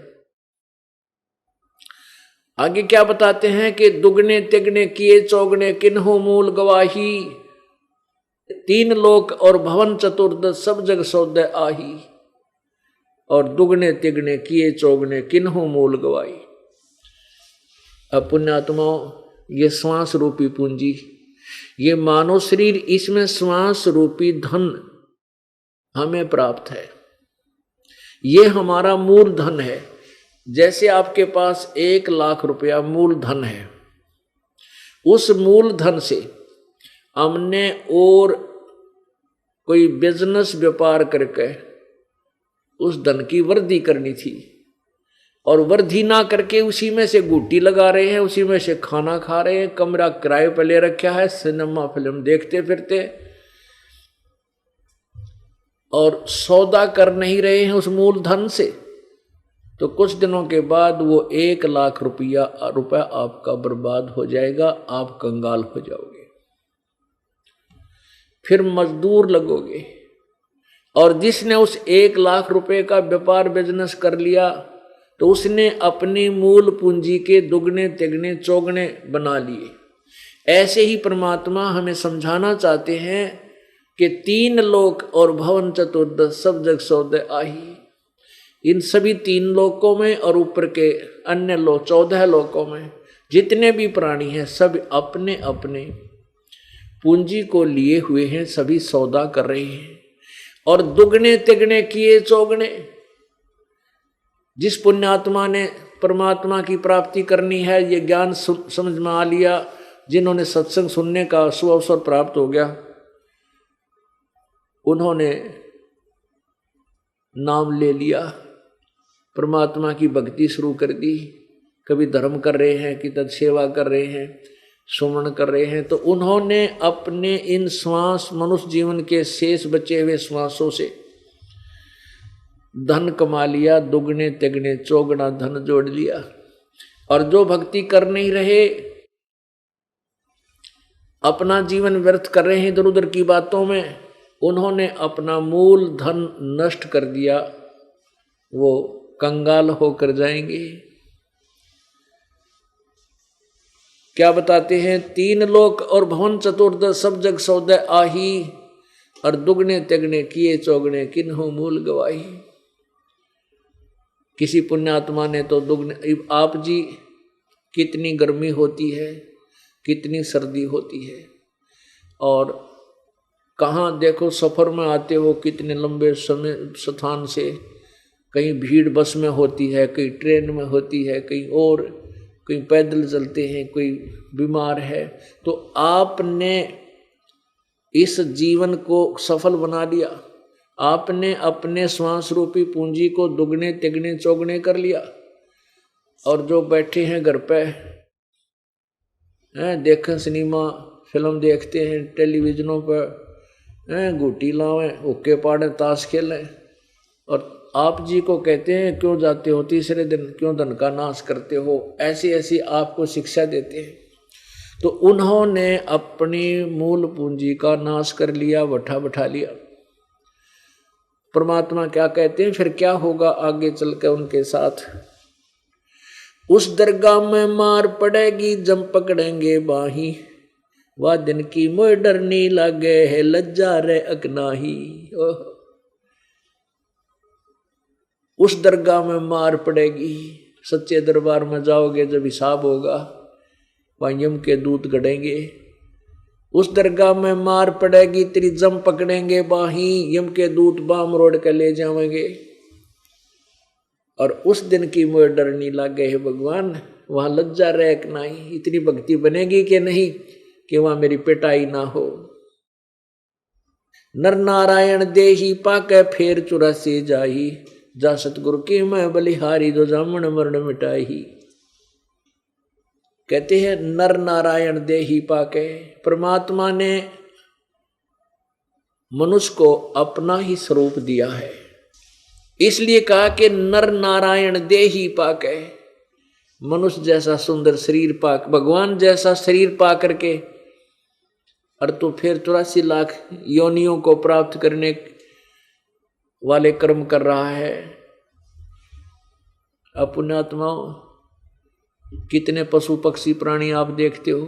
आगे क्या बताते हैं कि दुगने तिगने किए चौगने किन्हों मूल गवाही, तीन लोक और भवन चतुर्दश सब जग सौदे आही, और दुगने तिगने किए चौगने किन्हों मूल गवाही। अब पुण्यात्माओं, ये श्वास रूपी पूंजी, ये मानव शरीर, इसमें श्वास रूपी धन हमें प्राप्त है। ये हमारा मूल धन है। जैसे आपके पास 1 लाख रुपया मूल धन है, उस मूल धन से हमने और कोई बिजनेस व्यापार करके उस धन की वृद्धि करनी थी, और वृद्धि ना करके उसी में से गुट्टी लगा रहे हैं, उसी में से खाना खा रहे हैं, कमरा किराए पर ले रखा है, सिनेमा फिल्म देखते फिरते, और सौदा कर नहीं रहे हैं उस मूल धन से, तो कुछ दिनों के बाद वो 1 लाख रुपया आपका बर्बाद हो जाएगा। आप कंगाल हो जाओगे, फिर मजदूर लगोगे। और जिसने उस 1 लाख रुपए का व्यापार बिजनेस कर लिया तो उसने अपनी मूल पूंजी के दुगने तिगने चौगने बना लिए। ऐसे ही परमात्मा हमें समझाना चाहते हैं कि 3 लोक और भवन चतुर्दश सब जग सौदे आही। इन सभी 3 लोकों में और ऊपर के अन्य 14 लोकों में जितने भी प्राणी हैं सब अपने अपने पूंजी को लिए हुए हैं, सभी सौदा कर रहे हैं। और दुगने तिगने किए चौगने, जिस पुण्यात्मा ने परमात्मा की प्राप्ति करनी है, ये ज्ञान समझ में आ लिया, जिन्होंने सत्संग सुनने का सुअवसर प्राप्त हो गया, उन्होंने नाम ले लिया, परमात्मा की भक्ति शुरू कर दी। कभी धर्म कर रहे हैं, कि तद सेवा कर रहे हैं, सुमरण कर रहे हैं, तो उन्होंने अपने इन श्वास मनुष्य जीवन के शेष बचे हुए श्वासों से धन कमा लिया, दुगने तिगने चौगुना धन जोड़ लिया। और जो भक्ति कर नहीं रहे, अपना जीवन व्यर्थ कर रहे हैं इधर उधर की बातों में, उन्होंने अपना मूल धन नष्ट कर दिया, वो कंगाल होकर जाएंगे। क्या बताते हैं? 3 लोक और भवन चतुर्दश सब जग सौदे आही, और दुगने तिगने किए चौगने किन्हों मूल गवाही। किसी पुण्यात्मा ने तो दुगने, आप जी कितनी गर्मी होती है, कितनी सर्दी होती है, और कहाँ देखो सफर में आते हो, कितने लंबे समय स्थान से, कहीं भीड़ बस में होती है, कहीं ट्रेन में होती है, कहीं पैदल चलते हैं, कोई बीमार है, तो आपने इस जीवन को सफल बना लिया। आपने अपने श्वास रूपी पूंजी को दुगने तिगने चौगने कर लिया। और जो बैठे हैं घर पे देखें, सिनेमा फिल्म देखते हैं, टेलीविजनों पर गुटी लावें, हुक्के पाड़ें, ताश खेलें, और आप जी को कहते हैं क्यों जाते हो तीसरे दिन, क्यों धन का नाश करते हो, ऐसी ऐसी आपको शिक्षा देते हैं। तो उन्होंने अपनी मूल पूंजी का नाश कर लिया, बैठा लिया। परमात्मा क्या कहते हैं, फिर क्या होगा आगे चल के उनके साथ? उस दरगाह में मार पड़ेगी जब पकड़ेंगे बाही, वह दिन की मोह डरनी लगे है लज्जा रे अकनाही। उस दरगाह में मार पड़ेगी, सच्चे दरबार में जाओगे जब हिसाब होगा, वहाँ यम के दूत गड़ेंगे, उस दरगाह में मार पड़ेगी, तेरी जम पकड़ेंगे बाही, यम के दूत बाम रोड के ले जाएंगे। और उस दिन की मुझे डर नहीं लागे है भगवान, वहां लज्जा रह नहीं, इतनी भक्ति बनेगी कि नहीं कि वहां मेरी पिटाई ना हो। नर नारायण देही पाके फेर 84 जाही, जा सतगुरु की मैं बलिहारी, जो जामन मरण मिटाई। कहते हैं नर नारायण देही पाके, परमात्मा ने मनुष्य को अपना ही स्वरूप दिया है, इसलिए कहा कि नर नारायण देही पाके। मनुष्य जैसा सुंदर शरीर पाक, भगवान जैसा शरीर पा करके और तो फिर 84 लाख योनियों को प्राप्त करने वाले कर्म कर रहा है। पुण्यात्माओं, कितने पशु पक्षी प्राणी आप देखते हो,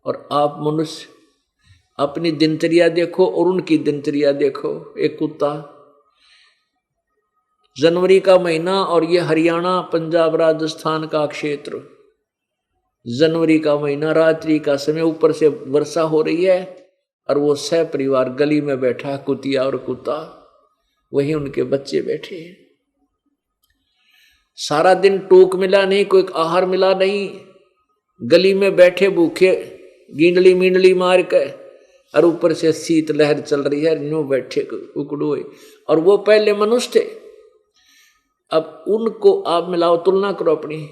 और आप मनुष्य अपनी दिनचर्या देखो और उनकी दिनचर्या देखो। एक कुत्ता, जनवरी का महीना और ये हरियाणा पंजाब राजस्थान का क्षेत्र, जनवरी का महीना, रात्रि का समय, ऊपर से वर्षा हो रही है और वो सह परिवार गली में बैठा, कुतिया और कुत्ता, वही उनके बच्चे बैठे हैं। सारा दिन टोक मिला नहीं, कोई आहार मिला नहीं, गली में बैठे भूखे गिंडली मिंडली मार के, और ऊपर से शीत लहर चल रही है, न्यू बैठे उकड़ोए। और वो पहले मनुष्य थे, अब उनको आप मिलाओ, तुलना करो अपनी।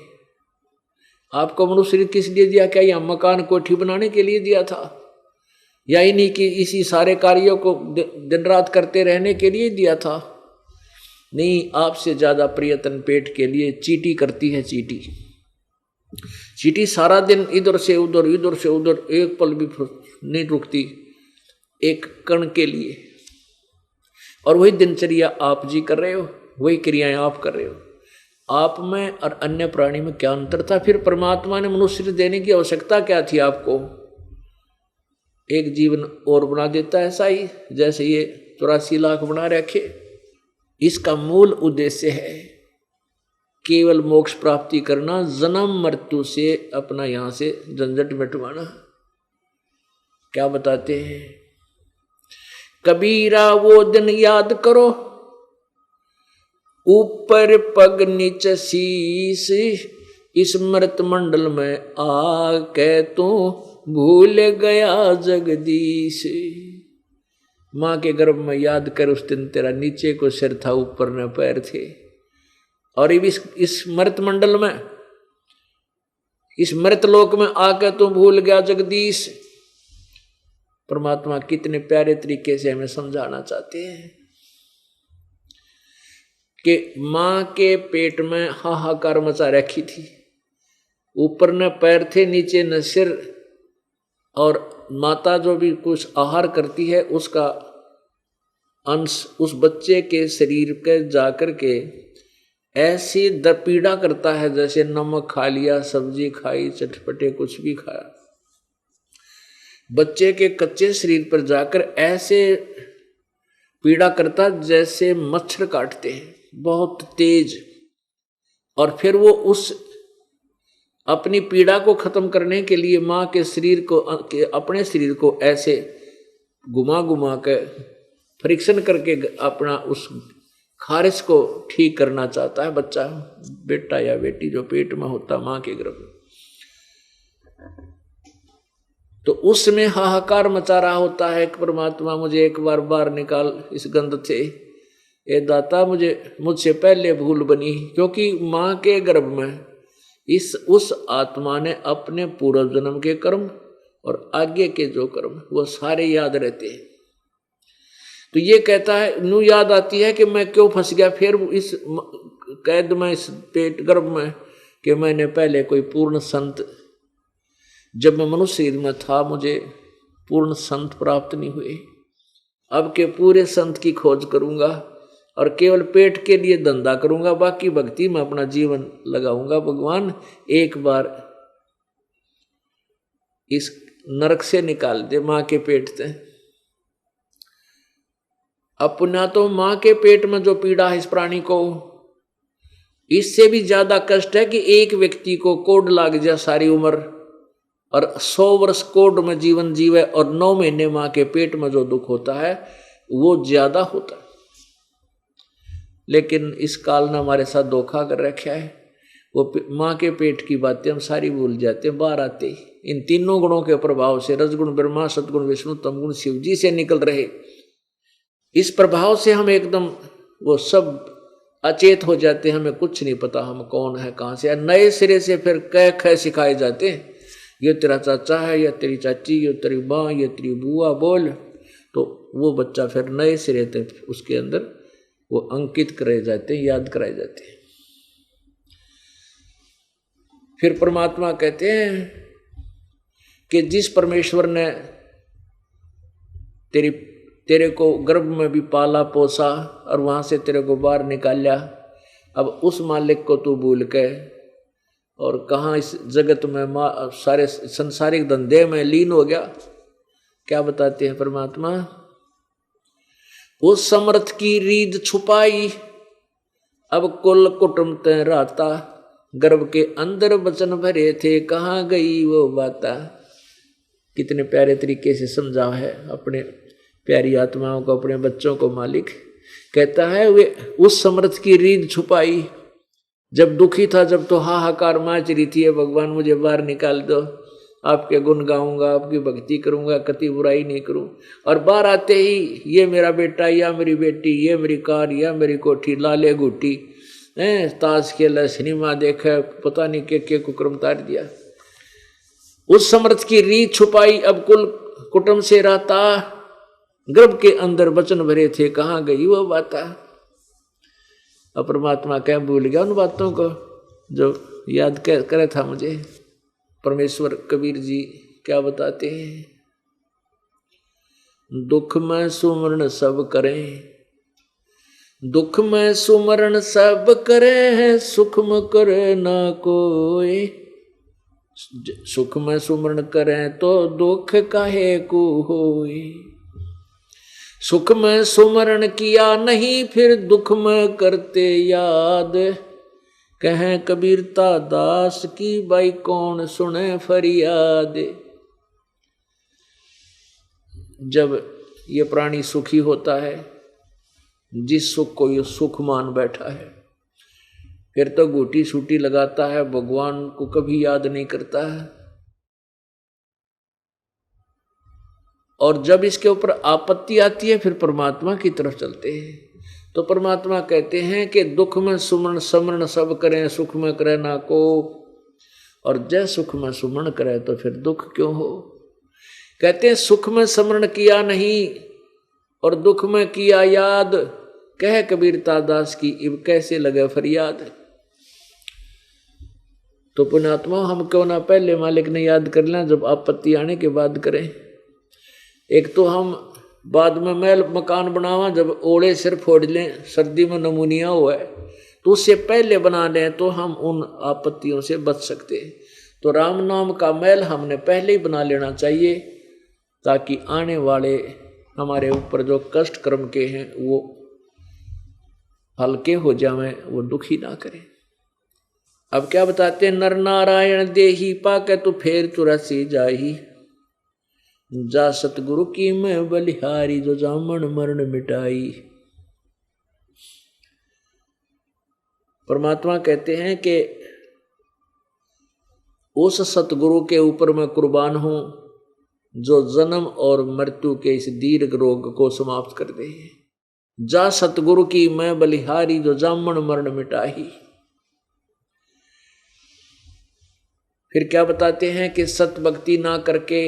आपको मनुष्य किस लिए दिया? क्या यह मकान कोठी बनाने के लिए दिया था? या ही नहीं कि इसी सारे कार्यों को दिन रात करते रहने के लिए दिया था? नहीं, आपसे ज्यादा प्रयत्न पेट के लिए चींटी करती है। चींटी सारा दिन इधर से उधर, इधर से उधर, एक पल भी नहीं रुकती एक कण के लिए। और वही दिनचर्या आप जी कर रहे हो, वही क्रियाएं आप कर रहे हो। आप में और अन्य प्राणी में क्या अंतर था? फिर परमात्मा ने मनुष्य देने की आवश्यकता क्या थी आपको? एक जीवन और बना देता है, ऐसा ही जैसे ये 84 लाख बना रखे। इसका मूल उद्देश्य है केवल मोक्ष प्राप्ति करना, जन्म मृत्यु से अपना यहां से झंझट मिटवाना। क्या बताते हैं कबीरा? वो दिन याद करो, ऊपर पग नीचे शीश, स्मृत मंडल में आके तू भूल गया जगदीश। मां के गर्भ में याद कर, उस दिन तेरा नीचे को सिर था, ऊपर न पैर थे। और इस मृत मंडल में, इस मृत लोक में आके तू भूल गया जगदीश। परमात्मा कितने प्यारे तरीके से हमें समझाना चाहते हैं कि मां के पेट में हाहाकार मचा रखी थी, ऊपर न पैर थे, नीचे न सिर, और माता जो भी कुछ आहार करती है उसका अंश उस बच्चे के शरीर के जाकर के ऐसी पीड़ा करता है जैसे नमक खा लिया, सब्जी खाई, चटपटे कुछ भी खाया। बच्चे के कच्चे शरीर पर जाकर ऐसे पीड़ा करता जैसे मच्छर काटते हैं, बहुत तेज। और फिर वो उस अपनी पीड़ा को खत्म करने के लिए मां के शरीर को, अपने शरीर को ऐसे घुमा घुमा के परीक्षण करके अपना उस खारिश को ठीक करना चाहता है बच्चा, बेटा या बेटी जो पेट में होता मां के गर्भ में। तो उसमें हाहाकार मचा रहा होता है कि परमात्मा मुझे एक बार बाहर निकाल इस गंध से, ए दाता मुझसे पहले भूल बनी। क्योंकि मां के गर्भ में उस आत्मा ने अपने पूर्व जन्म के कर्म और आगे के जो कर्म वो सारे याद रहते हैं। तो ये कहता है, नू याद आती है कि मैं क्यों फंस गया फिर इस कैद में, इस पेट गर्भ में, कि मैंने पहले कोई पूर्ण संत, जब मैं मनुष्य शरीर में था मुझे पूर्ण संत प्राप्त नहीं हुए। अब के पूरे संत की खोज करूंगा और केवल पेट के लिए धंधा करूंगा, बाकी भक्ति में अपना जीवन लगाऊंगा। भगवान एक बार इस नरक से निकाल दे मां के पेट से। अब पुण्य तो मां के पेट में जो पीड़ा है इस प्राणी को, इससे भी ज्यादा कष्ट है कि एक व्यक्ति को कोड लाग जाए सारी उम्र और 100 वर्ष कोड में जीवन जीवे और 9 महीने मां के पेट में जो दुख होता है वो ज्यादा होता है। लेकिन इस काल ने हमारे साथ धोखा कर रखा है। वो माँ के पेट की बातें हम सारी भूल जाते हैं। बाहर आते ही इन तीनों गुणों के प्रभाव से, रजगुण ब्रह्मा, सतगुण विष्णु, तमगुण शिव जी से निकल रहे, इस प्रभाव से हम एकदम वो सब अचेत हो जाते हैं। हमें कुछ नहीं पता हम कौन है, कहाँ से। नए सिरे से फिर कह ख सिखाए जाते हैं, ये तेरा चाचा है, या तेरी चाची, ये तेरी माँ, ये तेरी बुआ, बोल। तो वो बच्चा फिर नए सिरे से उसके अंदर वो अंकित कराए जाते हैं, याद कराए जाते हैं। फिर परमात्मा कहते हैं कि जिस परमेश्वर ने तेरे को गर्भ में भी पाला पोसा और वहां से तेरे को बाहर निकाला, अब उस मालिक को तू भूल के और कहाँ इस जगत में सारे संसारिक धंधे में लीन हो गया। क्या बताते हैं परमात्मा? उस समर्थ की रीद छुपाई, अब कुल कुटुंब ते रहता, गर्भ के अंदर वचन भरे थे, कहाँ गई वो बाता। कितने प्यारे तरीके से समझा है अपने प्यारी आत्माओं को, अपने बच्चों को मालिक कहता है। वे उस समर्थ की रीद छुपाई, जब दुखी था, जब तो हाहाकार मच रही थी, भगवान मुझे बाहर निकाल दो, आपके गुण गाऊंगा, आपकी भक्ति करूंगा, कति बुराई नहीं करूं। और बाहर आते ही ये मेरा बेटा, या मेरी बेटी, ये मेरी कार, या मेरी कोठी, लाले गुटी, ताश खेला, सिनेमा देखा, पता नहीं के कुकर्म तार दिया। उस समर्थ की रीत छुपाई, अब कुल कुटुंब से रहता, गर्भ के अंदर वचन भरे थे, कहाँ गई वो बाता। अब परमात्मा क्या भूल गया उन बातों को जो याद करे था मुझे। परमेश्वर कबीर जी क्या बताते हैं? दुख में सुमरण सब करें, दुख में सुमरण सब करे, सुख में करे ना कोई। सुख में सुमरण करें तो दुख काहे को होई। सुख में सुमरण किया नहीं, फिर दुख में करते याद। कहें कबीरता दास की, भाई कौन सुने फरियाद। जब ये प्राणी सुखी होता है, जिस सुख को ये सुख मान बैठा है, फिर तो घूटी सूटी लगाता है, भगवान को कभी याद नहीं करता है। और जब इसके ऊपर आपत्ति आती है, फिर परमात्मा की तरफ चलते हैं। तो परमात्मा कहते हैं कि दुख में सुमरण समरण सब करें, सुख में करे ना को। और जय सुख में सुमरण करे तो फिर दुख क्यों हो। कहते हैं सुख में समरण किया नहीं और दुख में किया याद। कह कबीरता दास की, इब कैसे लगे फरियाद। तो पुण्यात्मा, हम क्यों ना पहले मालिक ने याद कर लें, जब आपत्ति आने के बाद करें। एक तो हम बाद में महल मकान बनावा, जब ओले सिर फोड़ लें, सर्दी में नमूनिया हुआ है, तो उससे पहले बना लें तो हम उन आपत्तियों से बच सकते हैं। तो राम नाम का महल हमने पहले ही बना लेना चाहिए, ताकि आने वाले हमारे ऊपर जो कष्ट कर्म के हैं वो हल्के हो जाएं, वो दुखी ना करें। अब क्या बताते हैं? नर नारायण देही पाके तो फेर तुरसी जाही, जा सतगुरु की मैं बलिहारी, जो जामन मरण मिटाई। परमात्मा कहते हैं कि उस सतगुरु के ऊपर मैं कुर्बान हूं, जो जन्म और मृत्यु के इस दीर्घ रोग को समाप्त कर दे। जा सतगुरु की मैं बलिहारी, जो जामन मरण मिटाही। फिर क्या बताते हैं कि सत भक्ति ना करके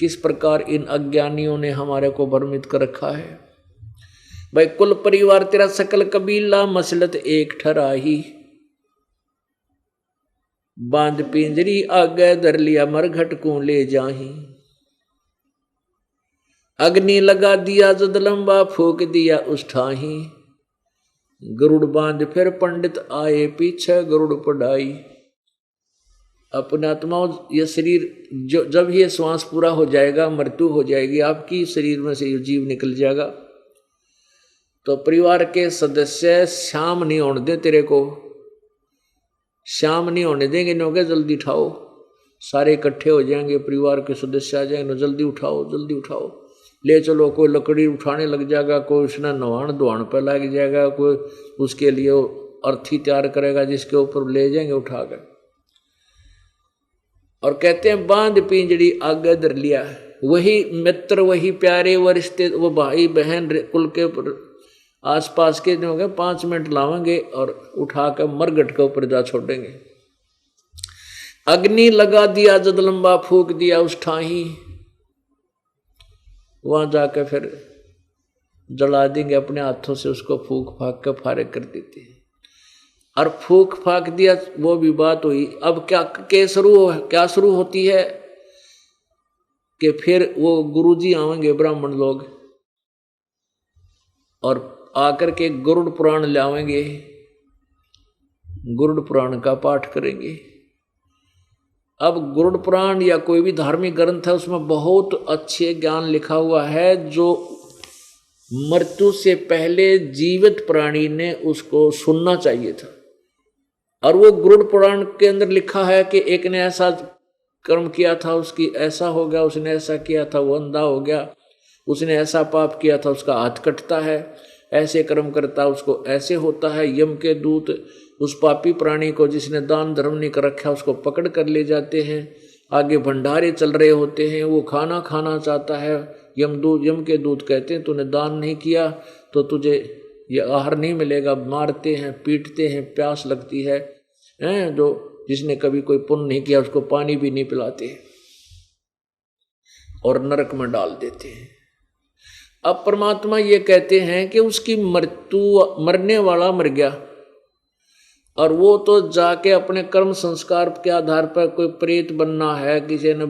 किस प्रकार इन अज्ञानियों ने हमारे को भ्रमित कर रखा है। भाई कुल परिवार तेरा सकल कबीला, मसलत एक ठराही। बांध पिंजरी आगे धर लिया, मरघट को ले जाही। अग्नि लगा दिया जद लंबा, फूक दिया उस ठाही। गरुड़ बांध फिर पंडित आए, पीछे गरुड़ पढ़ाई। अपने आत्माओं, ये शरीर जब ये श्वास पूरा हो जाएगा, मृत्यु हो जाएगी, आपकी शरीर में से ये जीव निकल जाएगा, तो परिवार के सदस्य शाम नहीं होने दे, तेरे को शाम नहीं होने देंगे, नो जल्दी उठाओ, सारे इकट्ठे हो जाएंगे, परिवार के सदस्य आ जाएंगे, जल्दी उठाओ जल्दी उठाओ, ले चलो। कोई लकड़ी उठाने लग जाएगा, कोई उसने नवान धुआन पर लग जाएगा, कोई उसके लिए अर्थी तैयार करेगा जिसके ऊपर ले जाएंगे उठा कर। और कहते हैं बांध पिंजड़ी आगे धर लिया, वही मित्र वही प्यारे वो रिश्ते वो भाई बहन कुल के आसपास के जो होंगे 5 मिनट लावेंगे और उठा कर मरघट के ऊपर जा छोड़ेंगे। अग्नि लगा दिया जद लंबा फूक दिया उस ठाही, वहां जाकर फिर जला देंगे अपने हाथों से, उसको फूक फाक कर फारिग कर देते हैं। और फूक फाक दिया वो भी बात हुई। अब क्या शुरू होती है कि फिर वो गुरुजी आवेंगे ब्राह्मण लोग और आकर के गरुड़ पुराण लावेंगे, गरुड़ पुराण का पाठ करेंगे। अब गरुड़ पुराण या कोई भी धार्मिक ग्रंथ है उसमें बहुत अच्छे ज्ञान लिखा हुआ है जो मृत्यु से पहले जीवित प्राणी ने उसको सुनना चाहिए था। और वो गरुड़ पुराण के अंदर लिखा है कि एक ने ऐसा कर्म किया था, उसकी ऐसा हो गया, उसने ऐसा किया था वो अंधा हो गया, उसने ऐसा पाप किया था उसका हाथ कटता है, ऐसे कर्म करता उसको ऐसे होता है। यम के दूत उस पापी प्राणी को जिसने दान धर्म नहीं कर रखा उसको पकड़ कर ले जाते हैं, आगे भंडारे चल रहे होते हैं, वो खाना खाना चाहता है, यम के दूत कहते हैं तूने दान नहीं किया तो तुझे ये आहार नहीं मिलेगा, मारते हैं पीटते हैं, प्यास लगती है, जो जिसने कभी कोई पुण्य नहीं किया उसको पानी भी नहीं पिलाते और नरक में डाल देते हैं। अब परमात्मा ये कहते हैं कि उसकी मृत्यु, मरने वाला मर गया और वो तो जाके अपने कर्म संस्कार के आधार पर कोई प्रेत बनना है, किसी ने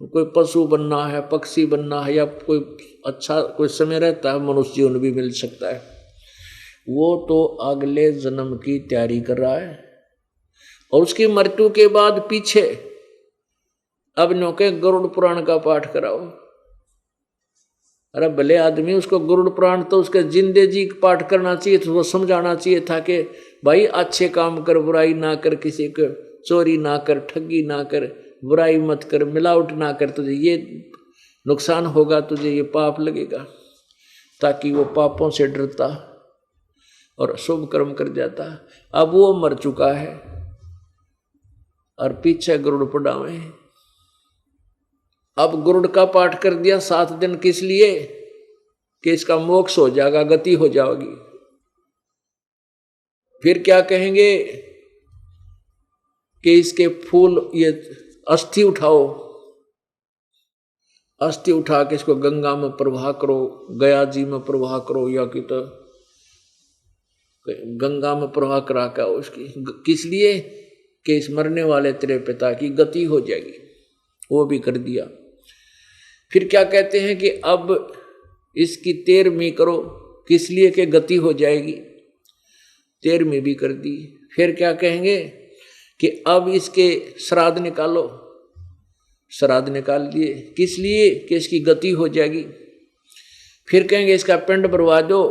कोई पशु बनना है, पक्षी बनना है, या कोई अच्छा कोई समय रहता है मनुष्य जीवन भी मिल सकता है, वो तो अगले जन्म की तैयारी कर रहा है। और उसकी मृत्यु के बाद पीछे अब नौके गरुड़ पुराण का पाठ कराओ। अरे भले आदमी, उसको गरुड़ पुराण तो उसके जिंदे जी पाठ करना चाहिए, तो वो समझाना चाहिए था कि भाई अच्छे काम कर, बुराई ना कर, किसी को चोरी ना कर, ठगी ना कर, बुराई मत कर, मिलावट ना कर, तुझे ये नुकसान होगा, तुझे ये पाप लगेगा, ताकि वो पापों से डरता और शुभ कर्म कर जाता। अब वो मर चुका है और पीछे गरुड़ पड़ावे। अब गरुड़ का पाठ कर दिया 7 दिन, किस लिए? कि इसका मोक्ष हो जाएगा, गति हो जाएगी। फिर क्या कहेंगे कि इसके फूल, ये अस्थि उठाओ, अस्थि उठा के इसको गंगा में प्रवाह करो, गया जी में प्रवाह करो, या कि तो गंगा में प्रवाह करा के उसकी, किस लिए? कि इस मरने वाले तेरे पिता की गति हो जाएगी। वो भी कर दिया। फिर क्या कहते हैं कि अब इसकी 13वीं करो, किस लिए? कि गति हो जाएगी। 13वीं भी कर दी। फिर क्या कहेंगे कि अब इसके श्राद्ध निकालो, श्राद्ध निकाल दिए, किस लिए? कि इसकी गति हो जाएगी। फिर कहेंगे इसका पिंड भरवा दो,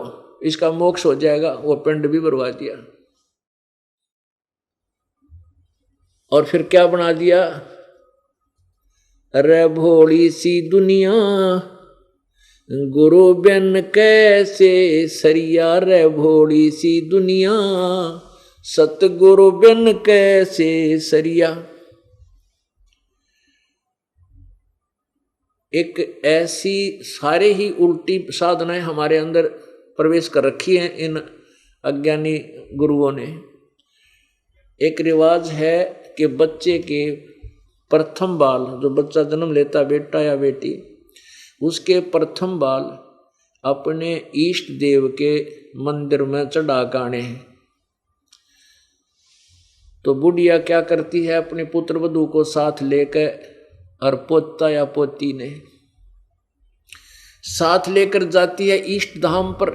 इसका मोक्ष हो जाएगा, वो पिंड भी भरवा दिया। और फिर क्या बना दिया? रे भोली सी दुनिया गुरु बिन कैसे सरिया, रे भोली सी दुनिया सतगुरु बिन कैसे सरिया। एक ऐसी सारे ही उल्टी साधनाएं हमारे अंदर प्रवेश कर रखी हैं इन अज्ञानी गुरुओं ने। एक रिवाज है कि बच्चे के प्रथम बाल, जो बच्चा जन्म लेता, बेटा या बेटी, उसके प्रथम बाल अपने इष्ट देव के मंदिर में चढ़ा गाने हैं। तो बुढ़िया क्या करती है, अपने पुत्र वधू को साथ लेकर, और पोता या पोती ने साथ लेकर जाती है इष्ट धाम पर।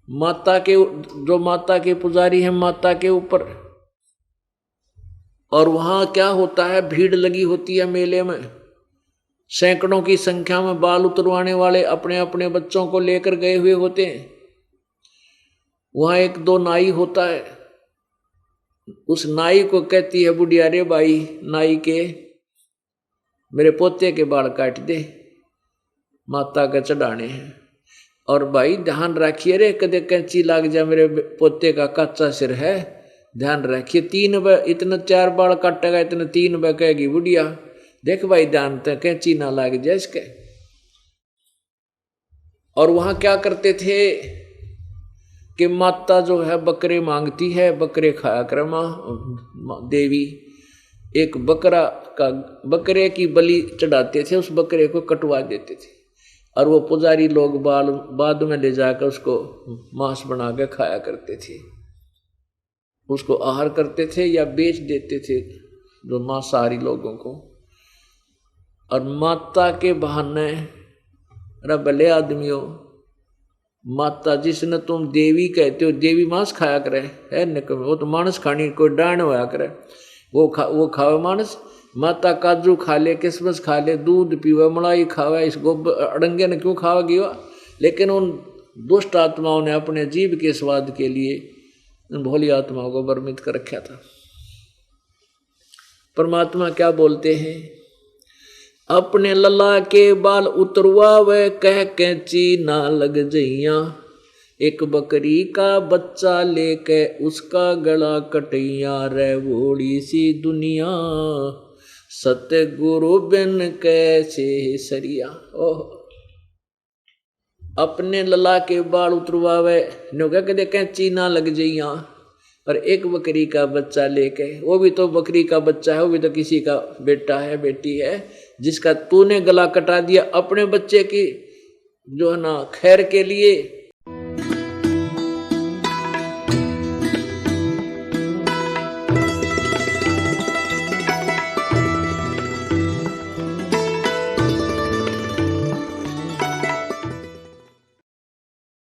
माता के, जो माता के पुजारी हैं, माता के ऊपर। और वहां क्या होता है, भीड़ लगी होती है मेले में, सैकड़ों की संख्या में बाल उतरवाने वाले अपने अपने बच्चों को लेकर गए हुए होते हैं। वहां एक दो नाई होता है, उस नाई को कहती है बुढ़िया, रे भाई नाई के मेरे पोते के बाल काट दे, माता के चढ़ाने हैं। और भाई ध्यान रखिए रे, कदे कैंची लाग जाए, मेरे पोते का कच्चा सिर है, ध्यान रखिए। 3 बार इतना 4 बाल काटेगा, इतना 3 बार कहेगी बुढ़िया, देख भाई ध्यान तो कैंची ना लाग जाए इसके। और वहां क्या करते थे कि माता जो है बकरे मांगती है, बकरे खाया करे माँ देवी, एक बकरे की बलि चढ़ाते थे, उस बकरे को कटवा देते थे और वो पुजारी लोग बाद में ले जाकर उसको मांस बना के खाया करते थे, उसको आहार करते थे या बेच देते थे जो मांसाहारी लोगों को। और माता के बहाने भले आदमियों, माता जिसने तुम देवी कहते हो, देवी मांस खाया करे है निकम, वो तो मांस खानी कोई डांड होया करे, वो खावे मांस। माता काजू खा ले, किसमिस खा ले, दूध पीवे, मलाई खावे, इस गोबर अड़ंगे ने क्यों खावेगी वह। लेकिन उन दुष्ट आत्माओं ने अपने जीव के स्वाद के लिए उन भोली आत्माओं को भ्रमित कर रखा था। परमात्मा क्या बोलते हैं, अपने लला के बाल उतरवावे, कह कैंची ना लग जइया, एक बकरी का बच्चा लेके उसका गला कटैया, रे वोड़ी सी दुनिया सतगुरु बिन कैसे सरिया। ओह, अपने लला के बाल उतरवावे, नो क्या कहते कैंची ना लग जइया, और एक बकरी का बच्चा लेके, वो भी तो बकरी का बच्चा है, वो भी तो किसी का बेटा है बेटी है, जिसका तूने गला कटा दिया अपने बच्चे की जो है ना खैर के लिए,